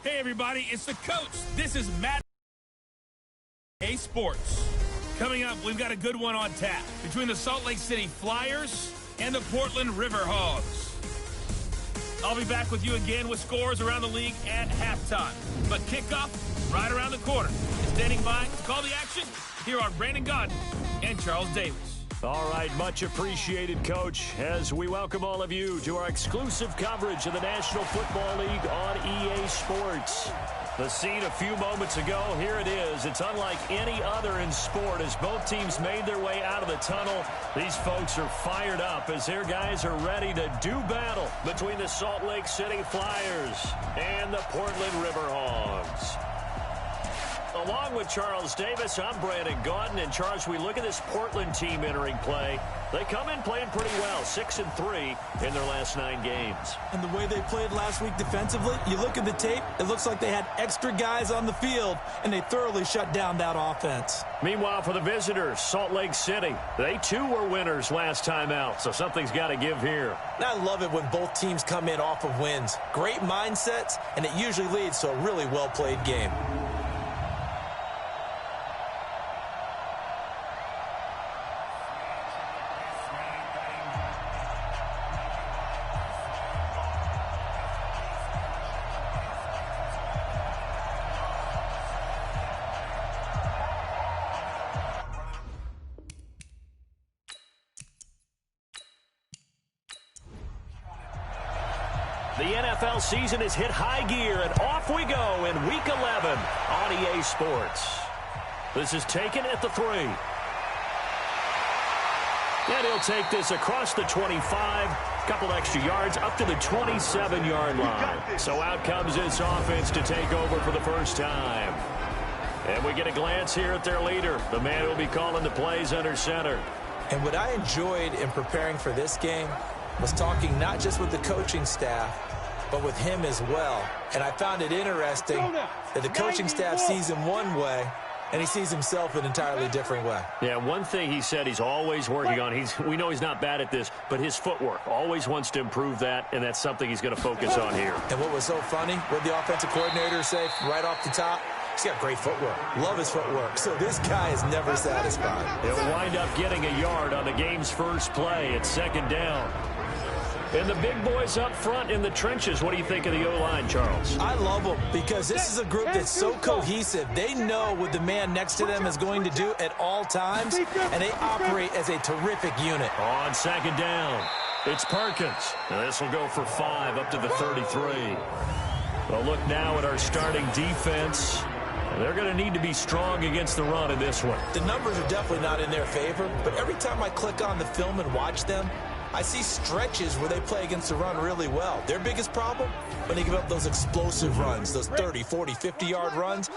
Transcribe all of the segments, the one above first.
Hey, everybody, it's the coach. This is Matt A Sports. Coming up, we've got a good one on tap between the Salt Lake City Flyers and the Portland Riverhogs. I'll be back with you again with scores around the league at halftime. But kickoff right around the corner. Standing by to call the action, here are Brandon Godden and Charles Davis. All right, much appreciated, Coach, as we welcome all of you to our exclusive coverage of the National Football League on EA Sports. The scene a few moments ago, here it is. It's unlike any other in sport as both teams made their way out of the tunnel. These folks are fired up as their guys are ready to do battle between the Salt Lake City Flyers and the Portland Riverhogs. Along with Charles Davis, I'm Brandon Godden. And Charles, we look at this Portland team entering play. They come in playing pretty well, 6-3 in their last 9 games. And the way they played last week defensively, you look at the tape, it looks like they had extra guys on the field, and they thoroughly shut down that offense. Meanwhile, for the visitors, Salt Lake City, they too were winners last time out, so something's got to give here. And I love it when both teams come in off of wins. Great mindsets, and it usually leads to a really well-played game. The NFL season has hit high gear, and off we go in Week 11 on EA Sports. This is taken at the 3. And he'll take this across the 25, couple extra yards, up to the 27-yard line. So out comes this offense to take over for the first time. And we get a glance here at their leader, the man who will be calling the plays under center. And what I enjoyed in preparing for this game was talking not just with the coaching staff, but with him as well. And I found it interesting that the coaching staff sees him one way, and he sees himself an entirely different way. Yeah, one thing he said he's always working on, we know he's not bad at this, but his footwork, always wants to improve that, and that's something he's going to focus on here. And what was so funny, what the offensive coordinator say right off the top? He's got great footwork. Love his footwork. So this guy is never satisfied. He'll wind up getting a yard on the game's first play at 2nd down. And the big boys up front in the trenches, what do you think of the O-line, Charles? I love them because this is a group that's so cohesive. They know what the man next to them is going to do at all times, and they operate as a terrific unit. On 2nd down, it's Perkins. Now this will go for 5 up to the 33. Well, look now at our starting defense. They're going to need to be strong against the run in this one. The numbers are definitely not in their favor, but every time I click on the film and watch them, I see stretches where they play against the run really well. Their biggest problem, when they give up those explosive runs, those 30, 40, 50-yard runs,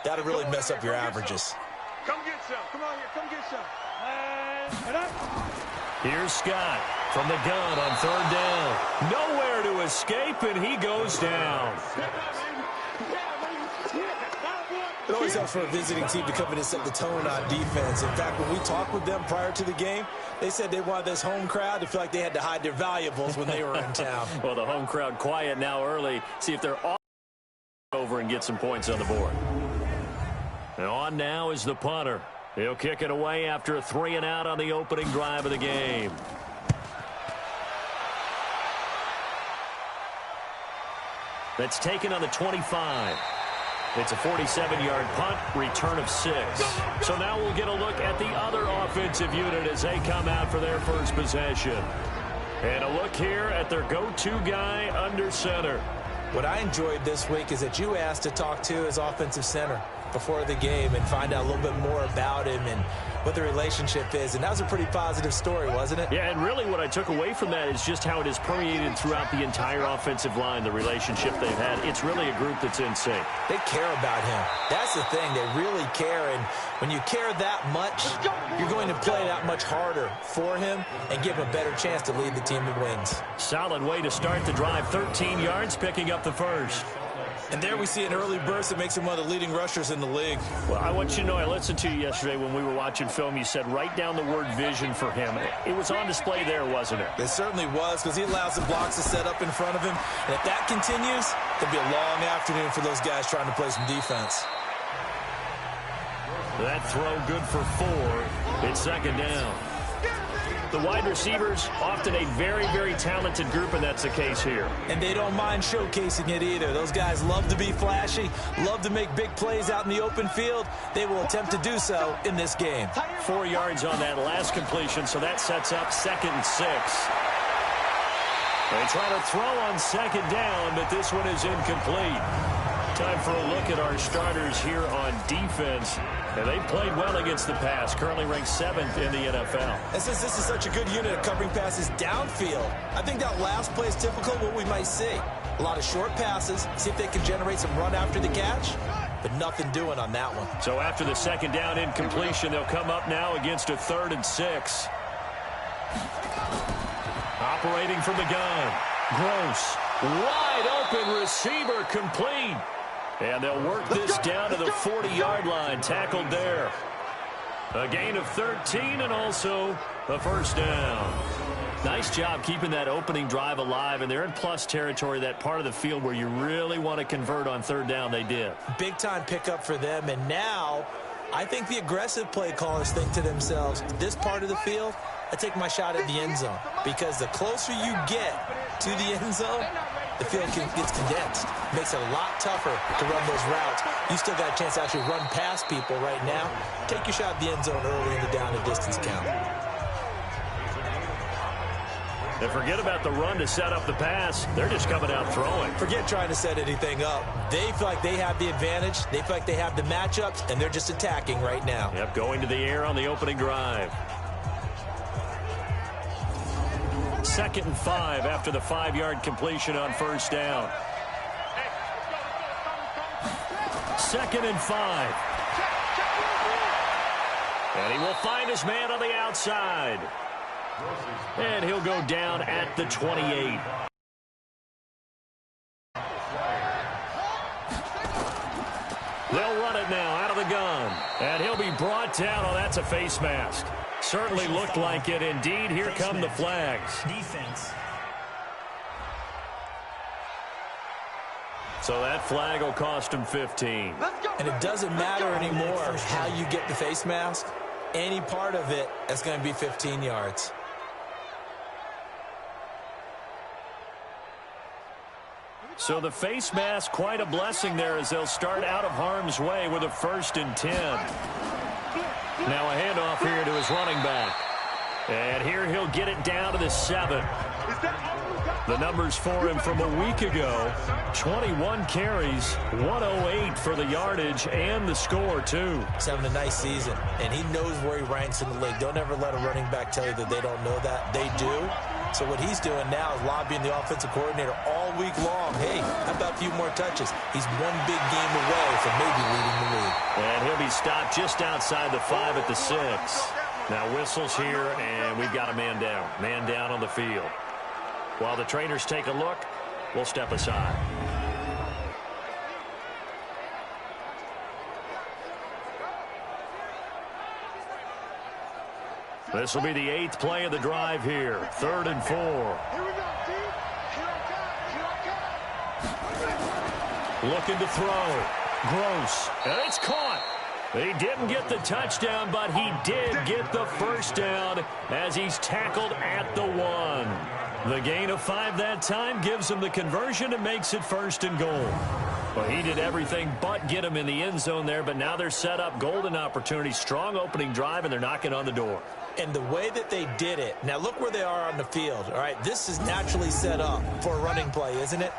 that'll really mess up your averages. Come get some. Come on here. Come get some. And up. Here's Scott from the gun on 3rd down. Nowhere to escape, and he goes down. It always helps for a visiting team to come in and set the tone on defense. In fact, when we talked with them prior to the game, they said they wanted this home crowd to feel like they had to hide their valuables when they were in town. Well, the home crowd quiet now early. See if they're all over and get some points on the board. And on now is the punter. He'll kick it away after a 3-and-out on the opening drive of the game. That's taken on the 25. It's a 47-yard punt, return of 6. So now we'll get a look at the other offensive unit as they come out for their first possession. And a look here at their go-to guy under center. What I enjoyed this week is that you asked to talk to his offensive center before the game and find out a little bit more about him and what the relationship is. And that was a pretty positive story, wasn't it? Yeah, and really what I took away from that is just how it is permeated throughout the entire offensive line, the relationship they've had. It's really a group that's in sync. They care about him. That's the thing. They really care. And when you care that much, you're going to play that much harder for him and give him a better chance to lead the team to wins. Solid way to start the drive. 13 yards, picking up the first. And there we see an early burst that makes him one of the leading rushers in the league. Well, I want you to know, I listened to you yesterday when we were watching film. You said write down the word vision for him. It was on display there, wasn't it? It certainly was, because he allows the blocks to set up in front of him. And if that continues, it'll be a long afternoon for those guys trying to play some defense. That throw good for 4. It's second down. The wide receivers, often a very, very talented group, and that's the case here. And they don't mind showcasing it either. Those guys love to be flashy, love to make big plays out in the open field. They will attempt to do so in this game. 4 yards on that last completion, so that sets up 2nd and 6. They try to throw on 2nd down, but this one is incomplete. Time for a look at our starters here on defense. And they played well against the pass, currently ranked 7th in the NFL. And since this is such a good unit of covering passes downfield, I think that last play is typical of what we might see. A lot of short passes, see if they can generate some run after the catch, but nothing doing on that one. So after the 2nd down incompletion, they'll come up now against a 3rd and 6. Operating from the gun. Gross. Wide open receiver complete. And they'll work this down to the 40-yard line. Tackled there. A gain of 13 and also a first down. Nice job keeping that opening drive alive. And they're in plus territory, that part of the field where you really want to convert on 3rd down. They did. Big-time pickup for them. And now I think the aggressive play callers think to themselves, this part of the field, I take my shot at the end zone. Because the closer you get to the end zone, the field gets condensed. Makes it a lot tougher to run those routes. You still got a chance to actually run past people right now. Take your shot at the end zone early in the down and distance count. And forget about the run to set up the pass. They're just coming out throwing. Forget trying to set anything up. They feel like they have the advantage. They feel like they have the matchups, and they're just attacking right now. Yep, going to the air on the opening drive. 2nd and 5 after the 5-yard completion on 1st down. 2nd and 5. And he will find his man on the outside. And he'll go down at the 28. They'll run it now out of the gun. And he'll be brought down. Oh, that's a face mask. Certainly looked like it. Indeed, here come the flags. Defense. So that flag will cost him 15. And it doesn't matter anymore how you get the face mask. Any part of it is going to be 15 yards. So the face mask, quite a blessing there as they'll start out of harm's way with a 1st and 10. Now a handoff here to his running back. And here he'll get it down to the 7. The numbers for him from a week ago, 21 carries, 108 for the yardage and the score, too. He's having a nice season, and he knows where he ranks in the league. Don't ever let a running back tell you that they don't know that. They do. So what he's doing now is lobbying the offensive coordinator all week long. Hey, how about a few more touches? He's one big game away from maybe leading the league. And he'll be stopped just outside the 5 at the 6. Now whistles here, and we've got a man down. Man down on the field. While the trainers take a look, we'll step aside. This will be the 8th play of the drive here. 3rd and 4. Looking to throw. Gross. And it's caught. He didn't get the touchdown, but he did get the first down as he's tackled at the 1. The gain of 5 that time gives him the conversion and makes it 1st and goal. Well, he did everything but get him in the end zone there, but now they're set up. Golden opportunity, strong opening drive, and they're knocking on the door. And the way that they did it, now look where they are on the field. All right, this is naturally set up for a running play, isn't it?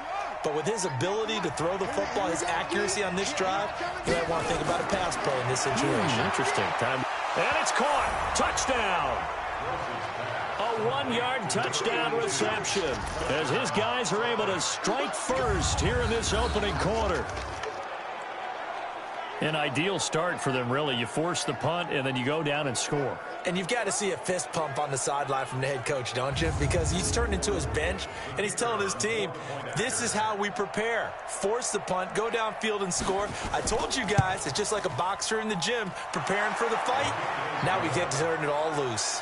But with his ability to throw the football, his accuracy on this drive, you might want to think about a pass play in this situation. Interesting. Time. And it's caught. Touchdown. A 1-yard touchdown reception as his guys are able to strike first here in this opening quarter. An ideal start for them, really. You force the punt, and then you go down and score. And you've got to see a fist pump on the sideline from the head coach, don't you? Because he's turned into his bench, and he's telling his team, this is how we prepare. Force the punt, go downfield and score. I told you guys, it's just like a boxer in the gym preparing for the fight. Now we get to turn it all loose.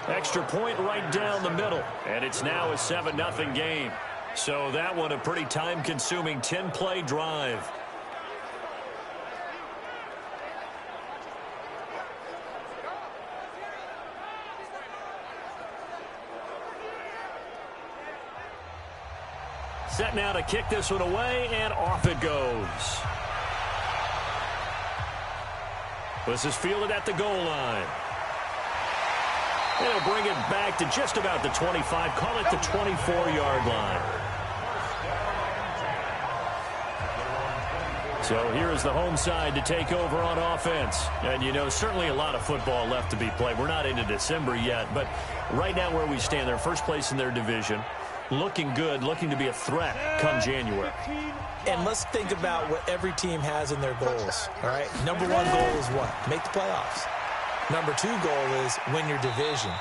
Extra point right down the middle, and it's now a 7-0 game. So that one a pretty time-consuming 10-play drive. Set now to kick this one away, and off it goes. This is fielded at the goal line. They'll bring it back to just about the 25, call it the 24-yard line. So here is the home side to take over on offense. And, you know, certainly a lot of football left to be played. We're not into December yet, but right now where we stand, they're first place in their division. Looking good, looking to be a threat come January. And let's think about what every team has in their goals, all right? Number one goal is what? Make the playoffs. Number two goal is win your division.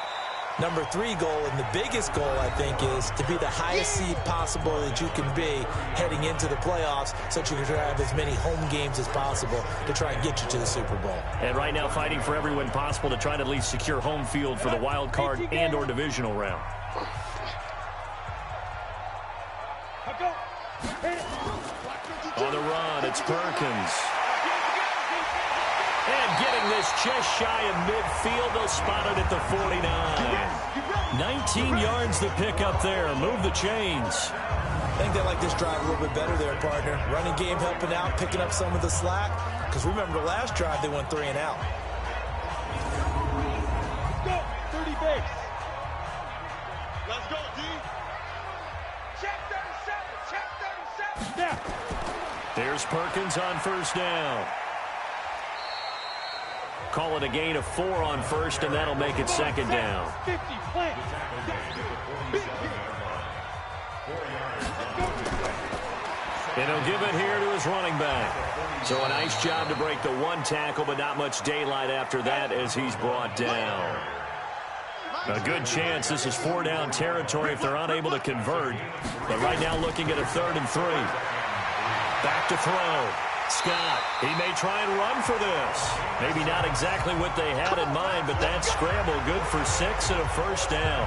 Number three goal, and the biggest goal, I think, is to be the highest seed possible that you can be heading into the playoffs so that you can have as many home games as possible to try and get you to the Super Bowl. And right now fighting for every win possible to try to at least secure home field for the wild card and or divisional round. On the run, it's Perkins. And getting this just shy of midfield, they'll spot it at the 49. 19 yards to pick up there. Move the chains. I think they like this drive a little bit better there, partner. Running game helping out, picking up some of the slack. Because remember, the last drive, they went 3 and out. Let's go, 30 base. Let's go, D. Check 37, check 37. Yeah. There's Perkins on first down. Call it a gain of 4 on first, and that'll make it second down. 50, plant. And he'll give it here to his running back. So a nice job to break the one tackle, but not much daylight after that as he's brought down. A good chance this is 4-down territory if they're unable to convert. But right now looking at a 3rd and 3. Back to throw. Scott, he may try and run for this. Maybe not exactly what they had in mind, but that scramble good for 6 and a first down.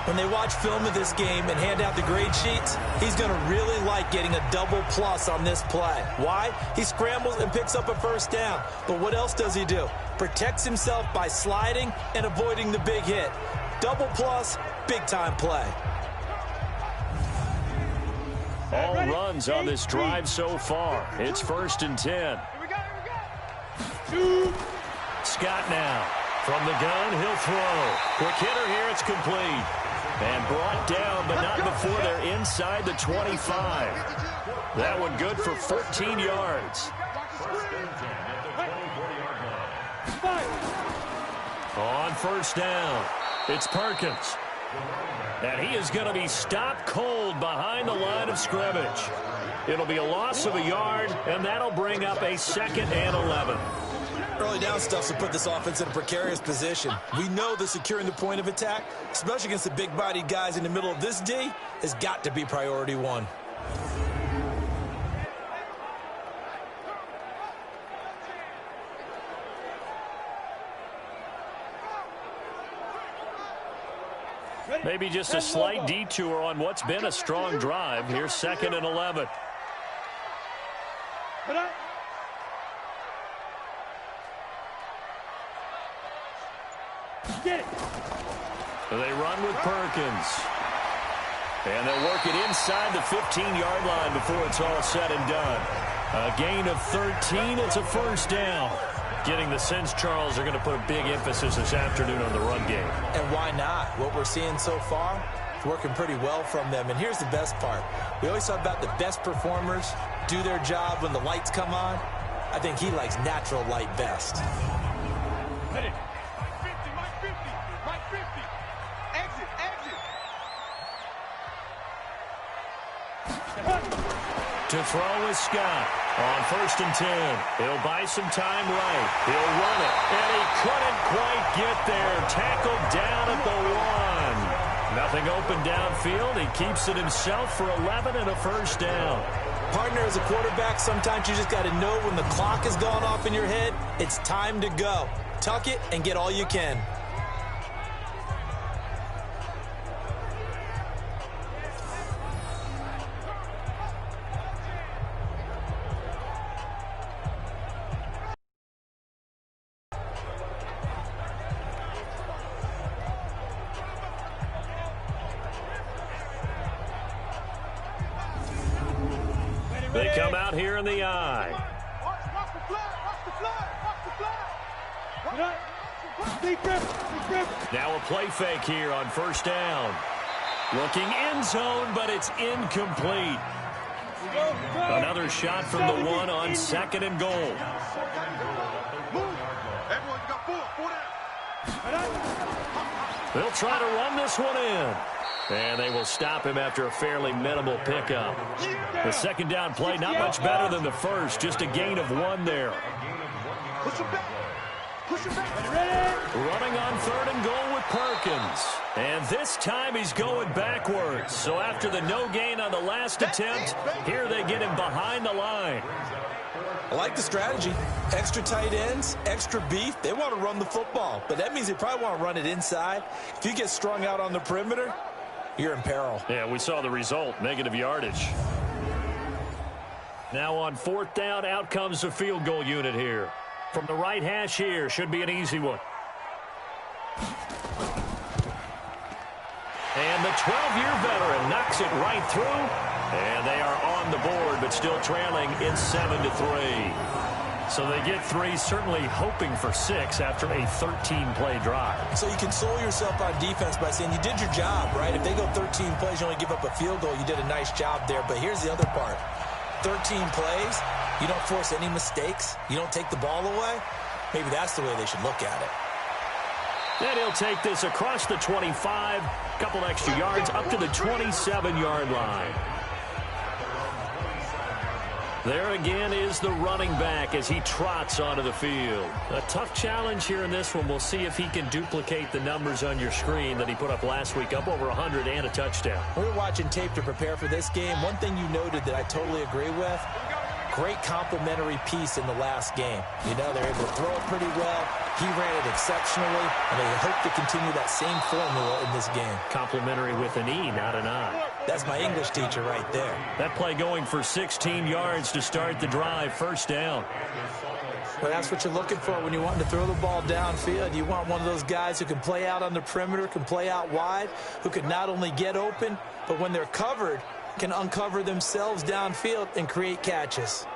When they watch film of this game and hand out the grade sheets, he's going to really like getting a double plus on this play. Why? He scrambles and picks up a first down. But what else does he do? Protects himself by sliding and avoiding the big hit. Double plus, big-time play. All runs on this drive so far. It's 1st and 10. Here we go. Scott now. From the gun, he'll throw. Quick hitter here, it's complete. And brought down, but not before they're inside the 25. That one good for 14 yards. On first down, it's Perkins. And he is going to be stopped cold behind the line of scrimmage. It'll be a loss of a yard, and that'll bring up a 2nd and 11. Early down stuff to put this offense in a precarious position. We know that securing the point of attack, especially against the big-bodied guys in the middle of this D, has got to be priority 1. Maybe just a slight detour on what's been a strong drive. Here's 2nd and 11. Get it. They run with Perkins. And they'll work it inside the 15-yard line before it's all said and done. A gain of 13. It's a first down. Getting the sense, Charles, are going to put a big emphasis this afternoon on the run game. And why not? What we're seeing so far is working pretty well from them. And here's the best part. We always talk about the best performers do their job when the lights come on. I think he likes natural light best. Hit it. Mike 50, Mike 50. Exit, exit. To throw is Scott. On 1st and 10, he'll buy some time right. He'll run it, and he couldn't quite get there. Tackled down at the 1. Nothing open downfield. He keeps it himself for 11 and a first down. Partner, as a quarterback, sometimes you just got to know when the clock has gone off in your head, it's time to go. Tuck it and get all you can. They come out here in the eye. Watch the flag. Deep grip. Now a play fake here on 1st down. Looking end zone, but it's incomplete. Another shot from the 1 on 2nd and goal. Everyone got 4 down. They'll try to run this one in. And they will stop him after a fairly minimal pickup. The 2nd down play, not much better than the first. Just a gain of 1 there. Push him back. Running on 3rd and goal with Perkins. And this time he's going backwards. So after the no gain on the last attempt, here they get him behind the line. I like the strategy. Extra tight ends, extra beef. They want to run the football, but that means they probably want to run it inside. If you get strung out on the perimeter, you're in peril. Yeah, we saw the result, negative yardage. Now on 4th down, out comes the field goal unit here. From the right hash here, should be an easy one. And the 12-year veteran knocks it right through. And they are on the board, but still trailing in 7-3. So they get 3, certainly hoping for 6 after a 13-play drive. So you console yourself on defense by saying you did your job, right? If they go 13 plays, you only give up a field goal, you did a nice job there. But here's the other part. 13 plays, you don't force any mistakes, you don't take the ball away. Maybe that's the way they should look at it. And he'll take this across the 25, couple extra yards, up to the 27-yard line. There again is the running back as he trots onto the field. A tough challenge here in this one. We'll see if he can duplicate the numbers on your screen that he put up last week, up over 100 and a touchdown. We were watching tape to prepare for this game. One thing you noted that I totally agree with, great complimentary piece in the last game. You know, they're able to throw it pretty well. He ran it exceptionally, and they hope to continue that same formula in this game. Complimentary with an E, not an I. That's my English teacher right there. That play going for 16 yards to start the drive, 1st down. Well, that's what you're looking for when you want to throw the ball downfield. You want one of those guys who can play out on the perimeter, can play out wide, who can not only get open, but when they're covered, can uncover themselves downfield and create catches.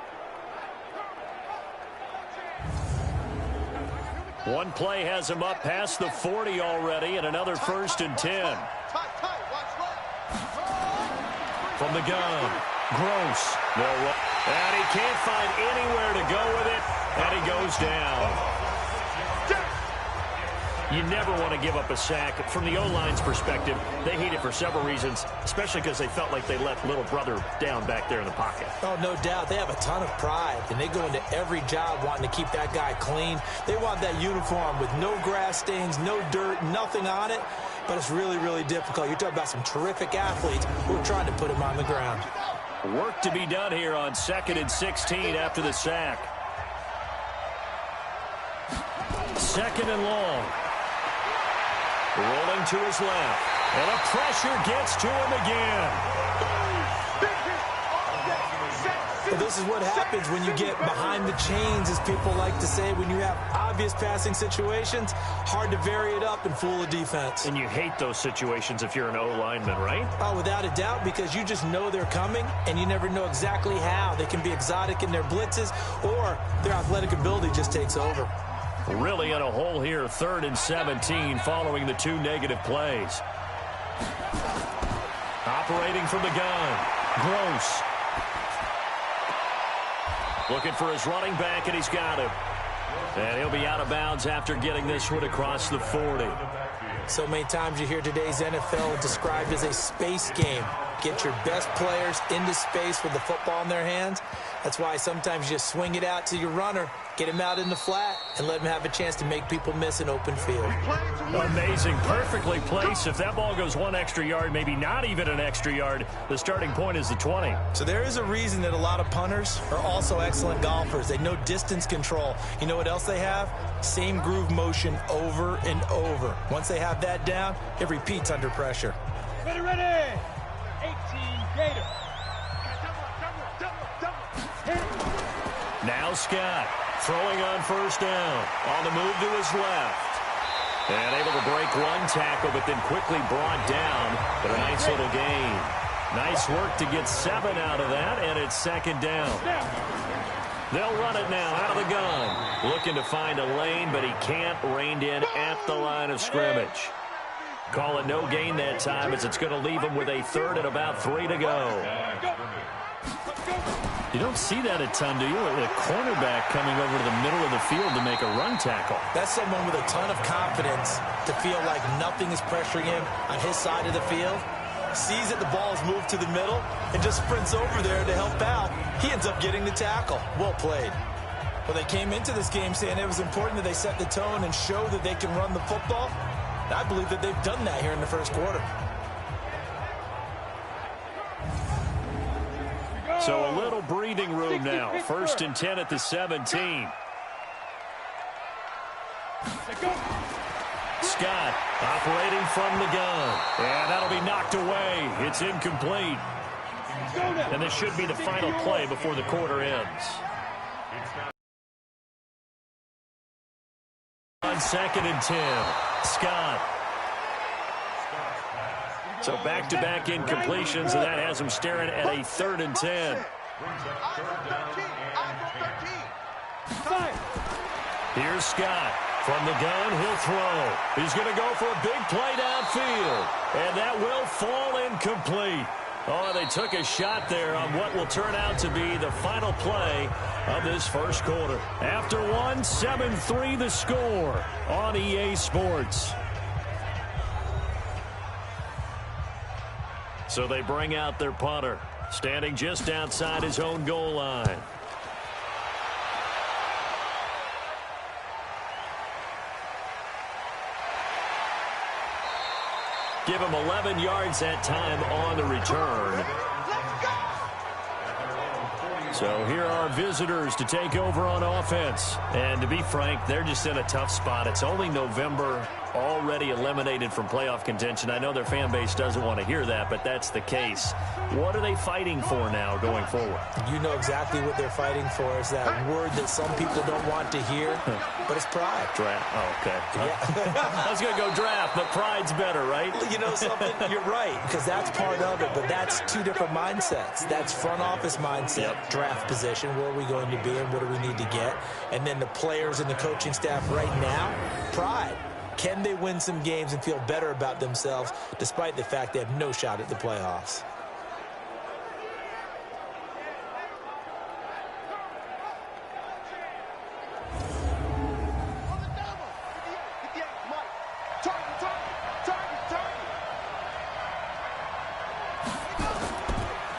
One play has him up past the 40 already, and another 1st and 10. From the gun, Gross. And he can't find anywhere to go with it, and he goes down. You never want to give up a sack. From the O-line's perspective, they hate it for several reasons, especially because they felt like they let little brother down back there in the pocket. Oh, no doubt. They have a ton of pride, and they go into every job wanting to keep that guy clean. They want that uniform with no grass stains, no dirt, nothing on it, but it's really, really difficult. You're talking about some terrific athletes who are trying to put him on the ground. Work to be done here on 2nd and 16 after the sack. 2nd and long. Rolling to his left. And the pressure gets to him again. Well, this is what happens when you get behind the chains, as people like to say. When you have obvious passing situations, hard to vary it up and fool a defense. And you hate those situations if you're an O-lineman, right? Oh, without a doubt, because you just know they're coming, and you never know exactly how. They can be exotic in their blitzes, or their athletic ability just takes over. Really in a hole here, 3rd and 17, following the 2 negative plays. Operating from the gun, Gross. Looking for his running back, and he's got him. And he'll be out of bounds after getting this one across the 40. So many times you hear today's NFL described as a space game. Get your best players into space with the football in their hands. That's why sometimes you just swing it out to your runner, get him out in the flat, and let him have a chance to make people miss an open field. Amazing. Perfectly placed. If that ball goes 1 extra yard, maybe not even an extra yard, the starting point is the 20. So there is a reason that a lot of punters are also excellent golfers. They know distance control. You know what else they have? Same groove motion over and over. Once they have that down, it repeats under pressure. Ready. 18 Gator. Now Scott throwing on first down. On the move to his left. And able to break one tackle, but then quickly brought down. But a nice little gain. Nice work to get 7 out of that, and it's second down. They'll run it now out of the gun. Looking to find a lane, but he can't. Reined in at the line of scrimmage. Call it no gain that time, as it's going to leave him with a third and about 3 to go. You don't see that a ton, do you? A cornerback coming over to the middle of the field to make a run tackle. That's someone with a ton of confidence to feel like nothing is pressuring him on his side of the field. Sees that the ball is moved to the middle and just sprints over there to help out. He ends up getting the tackle. Well played. Well, they came into this game saying it was important that they set the tone and show that they can run the football. And I believe that they've done that here in the first quarter. So a little breathing room now. First and 10 at the 17. Scott operating from the gun. And that'll be knocked away. It's incomplete. And this should be the final play before the quarter ends. On second and 10, Scott. So back-to-back incompletions, and that has him staring at a third and 10. Here's Scott. From the gun, he'll throw. He's going to go for a big play downfield. And that will fall incomplete. Oh, they took a shot there on what will turn out to be the final play of this first quarter. After one, 7-3 the score on EA Sports. So they bring out their punter, standing just outside his own goal line. Give him 11 yards that time on the return. So here are visitors to take over on offense. And to be frank, they're just in a tough spot. It's only November, already eliminated from playoff contention. I know their fan base doesn't want to hear that, but that's the case. What are they fighting for now going forward? You know exactly what they're fighting for. Is that word that some people don't want to hear, but it's pride. Draft. Oh, okay. Yeah. I was going to go draft, but pride's better, right? You know something? You're right, because that's part of it, but that's two different mindsets. That's front office mindset, draft position, where are we going to be and what do we need to get? And then the players and the coaching staff right now, pride. Can they win some games and feel better about themselves despite the fact they have no shot at the playoffs?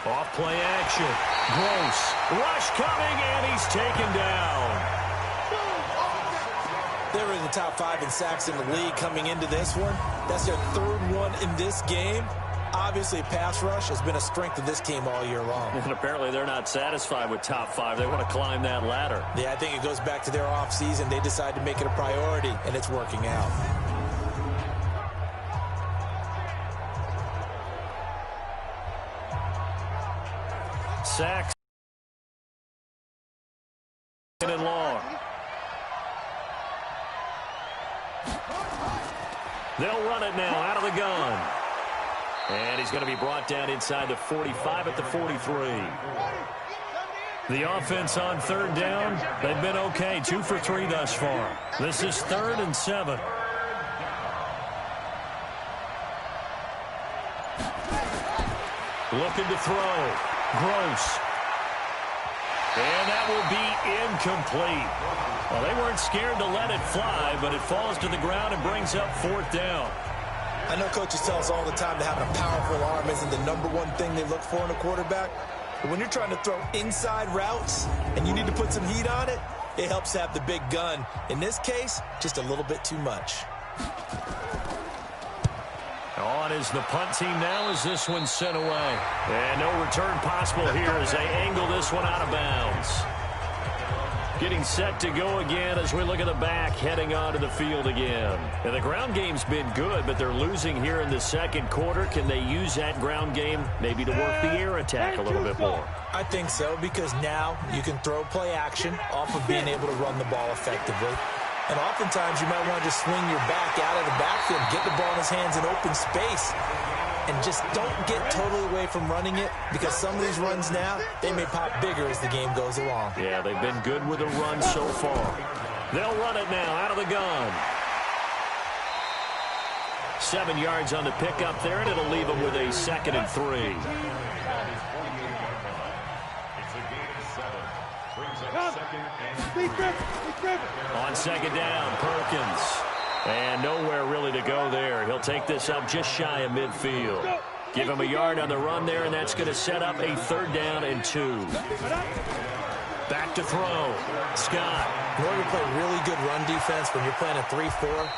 Off play action. Gross. Rush coming, and he's taken down. They were in the top 5 in sacks in the league coming into this one. That's their third one in this game. Obviously, pass rush has been a strength of this team all year long. And apparently they're not satisfied with top 5. They want to climb that ladder. Yeah, I think it goes back to their offseason. They decided to make it a priority, and it's working out. Sacks. And long. They'll run it now out of the gun. And he's going to be brought down inside the 45 at the 43. The offense on third down, they've been okay. 2 for 3 thus far. This is 3rd and 7. Looking to throw. Gross. And that will be incomplete. Well, they weren't scared to let it fly, but it falls to the ground and brings up 4th down. I know coaches tell us all the time that having a powerful arm isn't the #1 thing they look for in a quarterback. But when you're trying to throw inside routes and you need to put some heat on it, it helps have the big gun. In this case, just a little bit too much. On is the punt team now as this one's sent away. And no return possible here as they angle this one out of bounds. Getting set to go again as we look at the back heading onto the field again. And the ground game's been good, but they're losing here in the second quarter. Can they use that ground game maybe to work the air attack a little bit more? I think so, because now you can throw play action off of being able to run the ball effectively. And oftentimes you might want to just swing your back out of the backfield, get the ball in his hands in open space, and just don't get totally away from running it, because some of these runs now, they may pop bigger as the game goes along. Yeah, they've been good with the run so far. They'll run it now out of the gun. 7 yards on the pickup there, and it'll leave them with a 2nd and 3. On 2nd down, Perkins. And nowhere really to go there. He'll take this up just shy of midfield. Give him a yard on the run there, and that's going to set up a 3rd down and 2. Back to throw. Scott. In order to play really good run defense when you're playing a 3-4,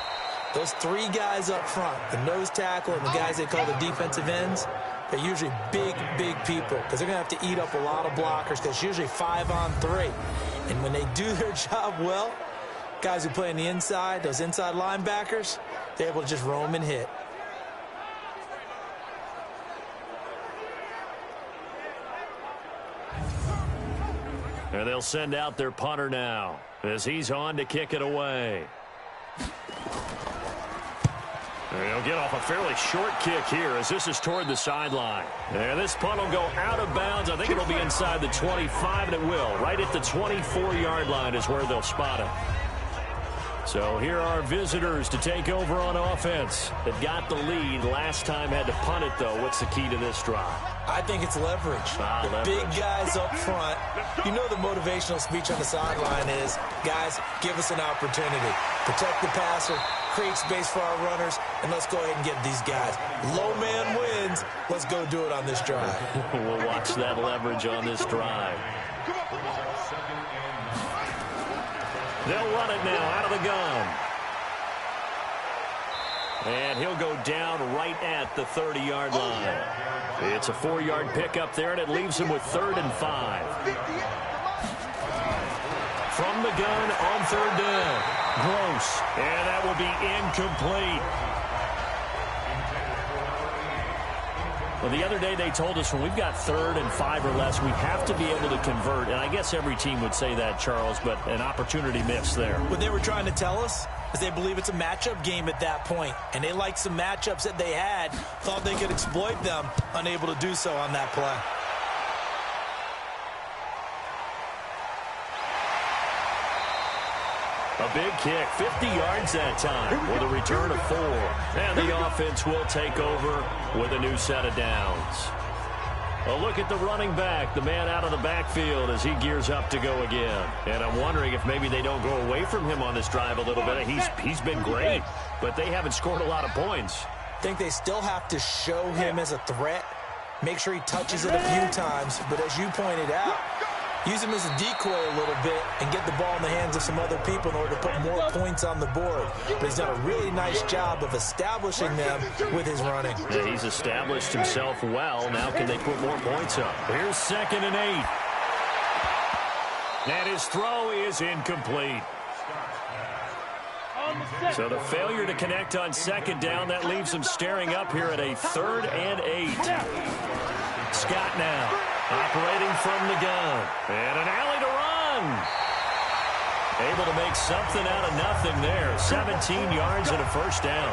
those 3 guys up front, the nose tackle and the guys they call the defensive ends, they're usually big, big people, because they're going to have to eat up a lot of blockers, because it's usually 5-on-3. And when they do their job well, guys who play on the inside, those inside linebackers, they're able to just roam and hit. And they'll send out their punter now as he's on to kick it away. And he'll get off a fairly short kick here as this is toward the sideline. And this punt will go out of bounds. I think it'll be inside the 25, and it will. Right at the 24-yard line is where they'll spot it. So here are visitors to take over on offense. They've got the lead. Last time had to punt it, though. What's the key to this drive? I think it's leverage. The big guys up front. You know the motivational speech on the sideline is, guys, give us an opportunity. Protect the passer, create space for our runners, and let's go ahead and get these guys. Low man wins. Let's go do it on this drive. We'll watch that leverage on this drive. They'll run it now out of the gun. And he'll go down right at the 30-yard line. It's a 4-yard pickup there, and it leaves him with 3rd and 5. From the gun on 3rd down. Gross. And that will be incomplete. Well, the other day they told us when we've got 3rd and 5 or less, we have to be able to convert. And I guess every team would say that, Charles, but an opportunity missed there. What they were trying to tell us is they believe it's a matchup game at that point. And they liked some matchups that they had, thought they could exploit them, unable to do so on that play. A big kick, 50 yards that time with a return of 4. And the offense will take over with a new set of downs. A look at the running back, the man out of the backfield as he gears up to go again. And I'm wondering if maybe they don't go away from him on this drive a little bit. He's been great, but they haven't scored a lot of points. I think they still have to show him as a threat, make sure he touches it a few times. But as you pointed out, use him as a decoy a little bit and get the ball in the hands of some other people in order to put more points on the board. But he's done a really nice job of establishing them with his running. Yeah, he's established himself well. Now can they put more points up? Here's 2nd and 8. And his throw is incomplete. So the failure to connect on 2nd down, that leaves him staring up here at a 3rd and 8. Scott now. Operating from the gun. And an alley to run. Able to make something out of nothing there. 17 yards and a 1st down.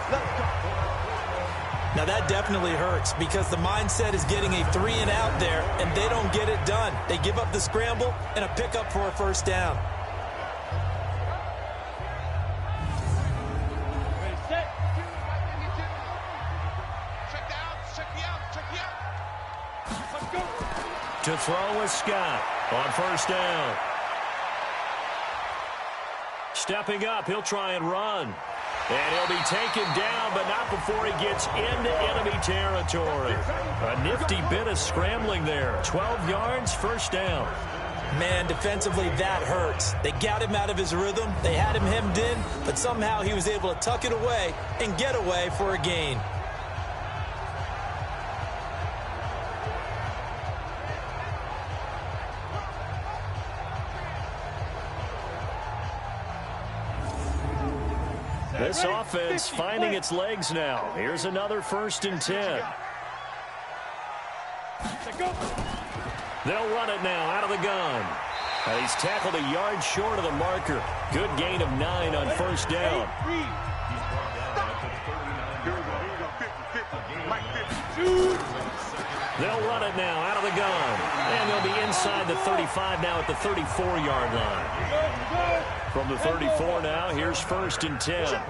Now that definitely hurts because the mindset is getting a 3 and out there, and they don't get it done. They give up the scramble and a pickup for a 1st down. To throw is Scott on 1st down. Stepping up, he'll try and run. And he'll be taken down, but not before he gets into enemy territory. A nifty bit of scrambling there. 12 yards, first down. Man, defensively, that hurts. They got him out of his rhythm. They had him hemmed in, but somehow he was able to tuck it away and get away for a gain. This offense finding its legs now. Here's another 1st and 10. They'll run it now out of the gun. He's tackled a yard short of the marker. Good gain of 9 on 1st down. They'll run it now out of the gun. And they'll be inside the 35 now at the 34-yard line. From the 34 now, here's 1st and 10.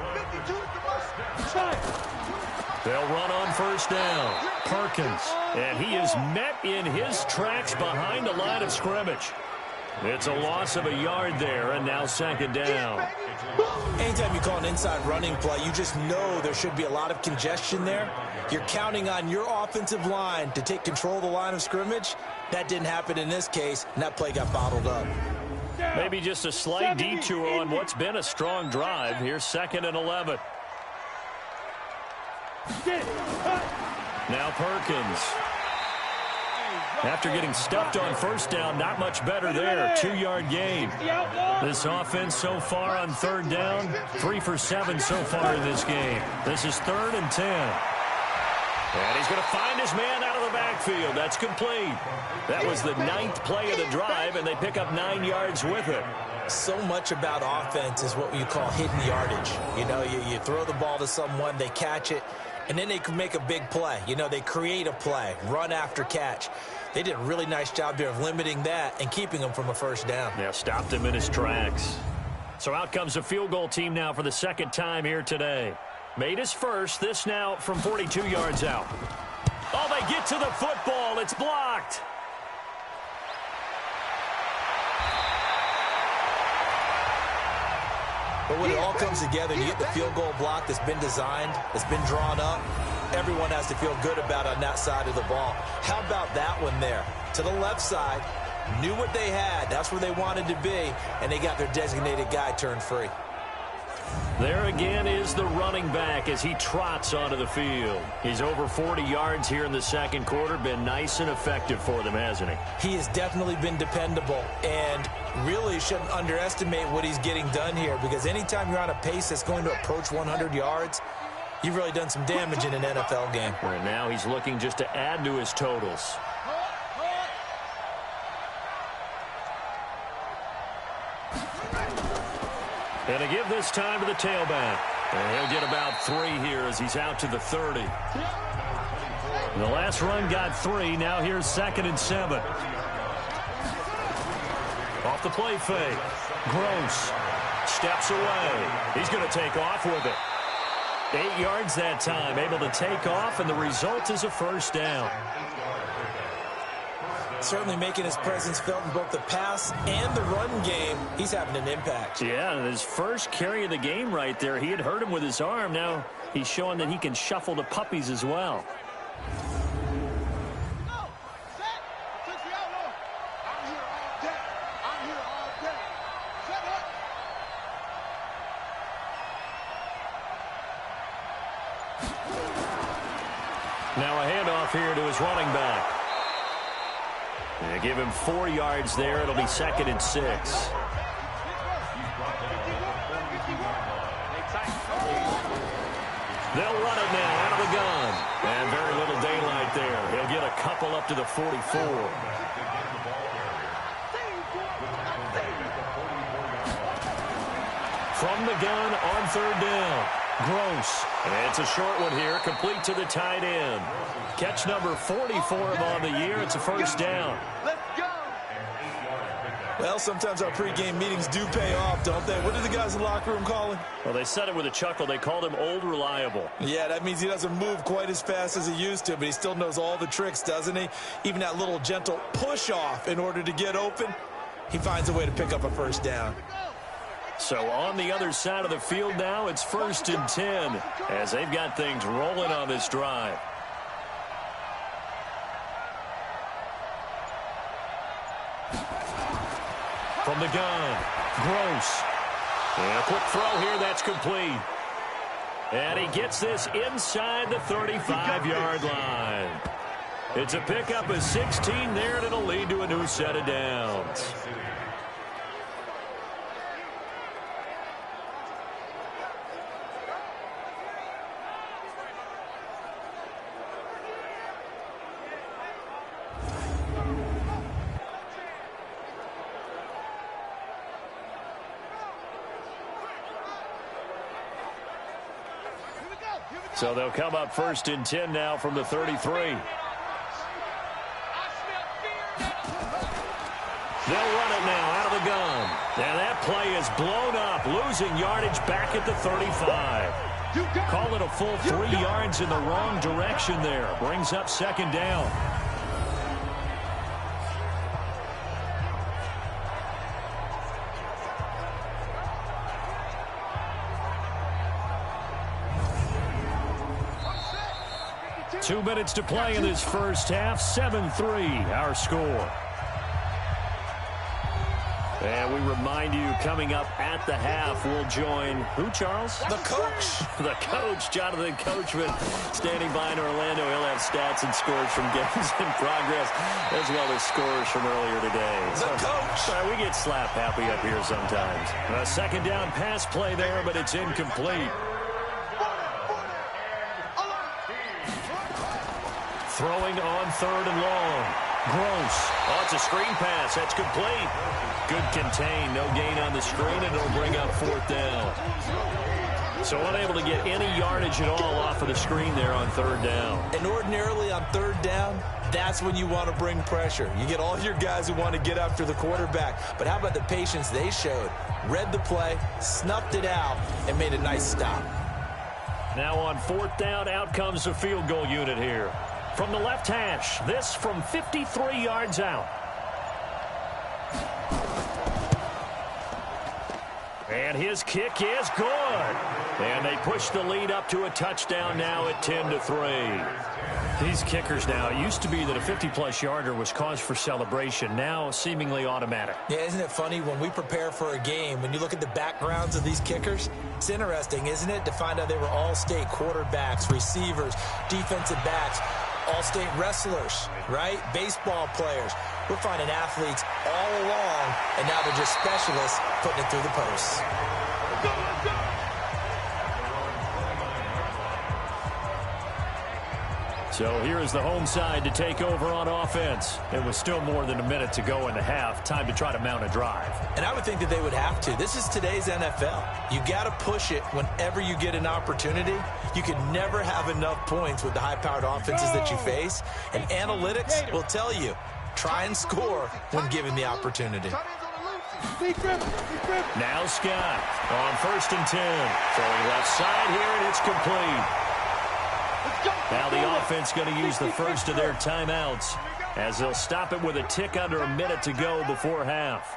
They'll run on 1st down. Perkins. And he is met in his tracks behind the line of scrimmage. It's a loss of a yard there, and now 2nd down. Anytime you call an inside running play, you just know there should be a lot of congestion there. You're counting on your offensive line to take control of the line of scrimmage. That didn't happen in this case, and that play got bottled up. Maybe just a slight detour on what's been a strong drive. Here's 2nd and 11. Now Perkins. After getting stuffed on 1st down, not much better there. 2-yard gain. This offense so far on 3rd down, 3 for 7 so far in this game. This is 3rd and 10. And he's going to find his man out of the backfield. That's complete. That was the 9th play of the drive, and they pick up 9 yards with it. So much about offense is what you call hidden yardage. You know, you throw the ball to someone, they catch it, and then they can make a big play. You know, they create a play, run after catch. They did a really nice job there of limiting that and keeping him from a 1st down. Yeah, stopped him in his tracks. So out comes the field goal team now for the 2nd time here today. Made his first. This now from 42 yards out. Oh, they get to the football. It's blocked. But when it all comes together, you get the field goal block that's been designed, that's been drawn up, everyone has to feel good about on that side of the ball. How about that one there? To the left side, knew what they had. That's where they wanted to be, and they got their designated guy turned free. There again is the running back as he trots onto the field. He's over 40 yards here in the 2nd quarter. Been nice and effective for them, hasn't he? He has definitely been dependable, and really shouldn't underestimate what he's getting done here, because anytime you're on a pace that's going to approach 100 yards, you've really done some damage in an NFL game. And now he's looking just to add to his totals. And to give this time to the tailback. And he'll get about 3 here as he's out to the 30. The last run got 3. Now here's 2nd and 7. Off the play fake. Gross steps away. He's going to take off with it. 8 yards that time. Able to take off, and the result is a 1st down. Certainly making his presence felt in both the pass and the run game. He's having an impact. Yeah, and his first carry of the game right there, he had hurt him with his arm. Now he's showing that he can shuffle the puppies as well. Now a handoff here to his running back. They give him 4 yards there. It'll be 2nd and 6. They'll run it now out of the gun. And very little daylight there. He'll get a couple up to the 44. From the gun on 3rd down. Gross. And it's a short one here, complete to the tight end. Catch number 44 on the year. It's a 1st down. Let's go. Well, sometimes our pregame meetings do pay off, don't they? What do the guys in the locker room call him? Well, they said it with a chuckle. They called him Old Reliable. Yeah, that means he doesn't move quite as fast as he used to, but he still knows all the tricks, doesn't he? Even that little gentle push-off in order to get open, he finds a way to pick up a 1st down. So on the other side of the field now, it's 1st and 10 as they've got things rolling on this drive. From the gun, Gross. And a quick throw here, that's complete. And he gets this inside the 35-yard line. It's a pickup of 16 there, and it'll lead to a new set of downs. So they'll come up 1st and 10 now from the 33. They'll run it now out of the gun. And that play is blown up, losing yardage back at the 35. Call it a full 3 yards in the wrong direction there. Brings up 2nd down. Two minutes to play in this first half. 7-3 our score. And we remind you, coming up at the half, we'll join who, Charles? The coach. The coach, Jonathan Coachman, standing by in Orlando. He'll have stats and scores from games in progress, as well as scores from earlier today. The coach. We get slap happy up here sometimes. A 2nd down pass play there, but it's incomplete. Throwing on 3rd and long. Gross. Oh, it's a screen pass. That's complete. Good contain. No gain on the screen, and it'll bring up 4th down. So unable to get any yardage at all off of the screen there on 3rd down. And ordinarily on 3rd down, that's when you want to bring pressure. You get all your guys who want to get after the quarterback. But how about the patience they showed? Read the play, snuffed it out, and made a nice stop. Now on 4th down, out comes the field goal unit here. From the left hash, this from 53 yards out. And his kick is good. And they push the lead up to a touchdown now at 10-3. These kickers now, it used to be that a 50-plus yarder was cause for celebration. Now seemingly automatic. Yeah, isn't it funny when we prepare for a game, when you look at the backgrounds of these kickers, it's interesting, isn't it, to find out they were all-state quarterbacks, receivers, defensive backs, all-state wrestlers, right? Baseball players. We're finding athletes all along, and now they're just specialists putting it through the posts. So here is the home side to take over on offense. And with still more than a minute to go in the half, time to try to mount a drive. And I would think that they would have to. This is today's NFL. You got to push it whenever you get an opportunity. You can never have enough points with the high-powered offenses that you face. And analytics will tell you, try and score when given the opportunity. Now Scott on 1st and 10. Throwing left side here, and it's complete. Now the offense going to use the first of their timeouts as they'll stop it with a tick under a minute to go before half.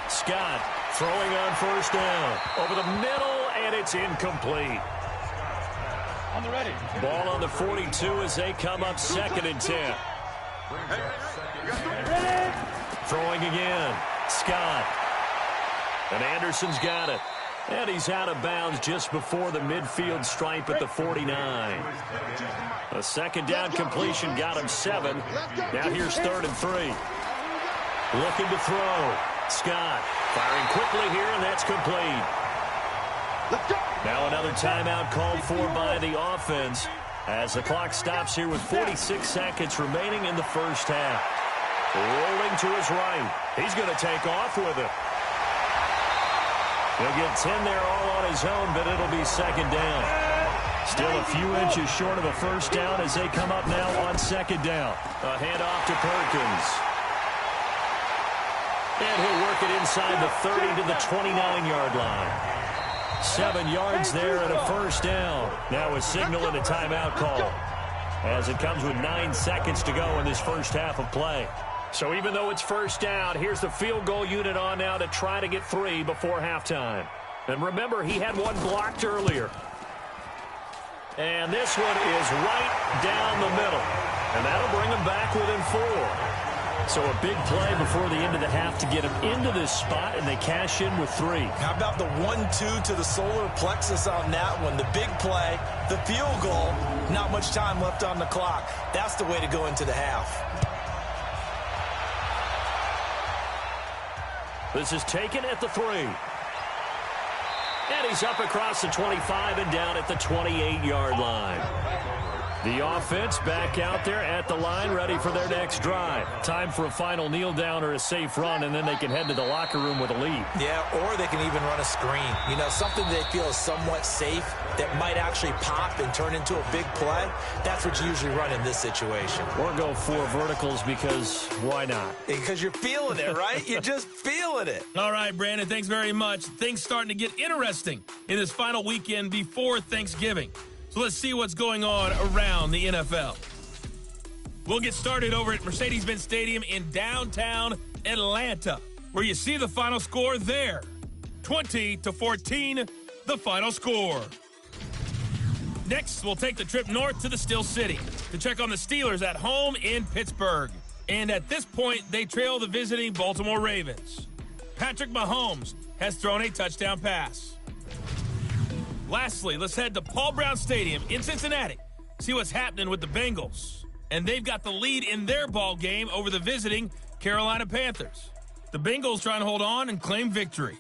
Scott throwing on 1st down. Over the middle, and it's incomplete. On the ready. Ball on the 42 as they come up 2nd and 10. Throwing again. Scott. And Anderson's got it. And he's out of bounds just before the midfield stripe at the 49. A 2nd down completion got him 7. Now here's 3rd and 3. Looking to throw. Scott firing quickly here, and that's complete. Now another timeout called for by the offense as the clock stops here with 46 seconds remaining in the first half. Rolling to his right. He's going to take off with it. He'll get 10 there all on his own, but it'll be 2nd down. Still a few inches short of a 1st down as they come up now on 2nd down. A handoff to Perkins. And he'll work it inside the 30 to the 29-yard line. 7 yards there and a 1st down. Now a signal and a timeout call as it comes with 9 seconds to go in this first half of play. So even though it's first down, here's the field goal unit on now to try to get 3 before halftime. And remember, he had one blocked earlier. And this one is right down the middle. And that'll bring him back within 4. So a big play before the end of the half to get him into this spot, and they cash in with 3. How about the 1-2 to the solar plexus on that one? The big play, the field goal, not much time left on the clock. That's the way to go into the half. This is taken at the 3. And he's up across the 25 and down at the 28-yard line. The offense back out there at the line, ready for their next drive. Time for a final kneel down or a safe run, and then they can head to the locker room with a lead. Yeah, or they can even run a screen. You know, something they feel is somewhat safe that might actually pop and turn into a big play. That's what you usually run in this situation. Or go 4 verticals because why not? Because you're feeling it, right? You're just feeling it. All right, Brandon, thanks very much. Things starting to get interesting in this final weekend before Thanksgiving. So let's see what's going on around the NFL. We'll get started over at Mercedes-Benz Stadium in downtown Atlanta, where you see the final score there. 20-14, the final score. Next, we'll take the trip north to the Steel City to check on the Steelers at home in Pittsburgh. And at this point, they trail the visiting Baltimore Ravens. Patrick Mahomes has thrown a touchdown pass. Lastly, let's head to Paul Brown Stadium in Cincinnati. See what's happening with the Bengals. And they've got the lead in their ball game over the visiting Carolina Panthers. The Bengals trying to hold on and claim victory.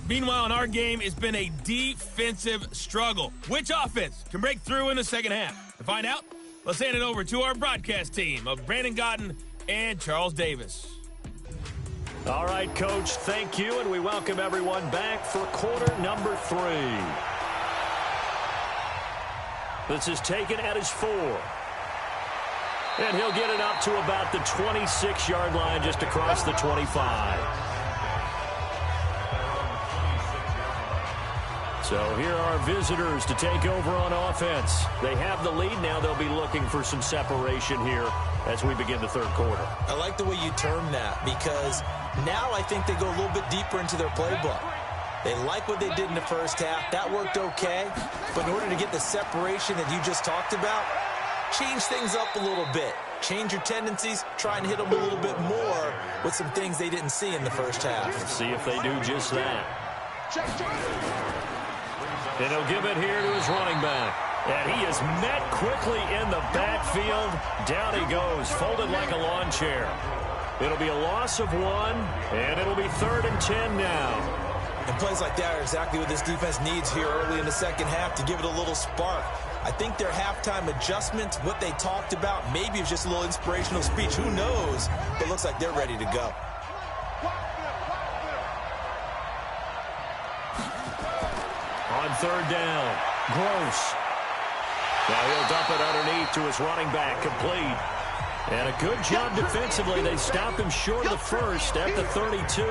Meanwhile, in our game, it's been a defensive struggle. Which offense can break through in the second half? To find out, let's hand it over to our broadcast team of Brandon Godden and Charles Davis. All right, Coach, thank you, and we welcome everyone back for quarter number 3. This is taken at his 4. And he'll get it up to about the 26-yard line just across the 25. So here are visitors to take over on offense. They have the lead now. They'll be looking for some separation here as we begin the third quarter. I like the way you term that because now I think they go a little bit deeper into their playbook. They like what they did in the first half. That worked okay. But in order to get the separation that you just talked about, change things up a little bit. Change your tendencies. Try and hit them a little bit more with some things they didn't see in the first half. Let's see if they do just that. And he'll give it here to his running back. And he is met quickly in the backfield. Down he goes, folded like a lawn chair. It'll be a loss of 1, and it'll be 3rd and 10 now. And plays like that are exactly what this defense needs here early in the second half to give it a little spark. I think their halftime adjustment, what they talked about, maybe it's just a little inspirational speech. Who knows? But it looks like they're ready to go. On 3rd down, Gross. Now he'll dump it underneath to his running back, complete. And a good job defensively. They stop him short of the first at the 32.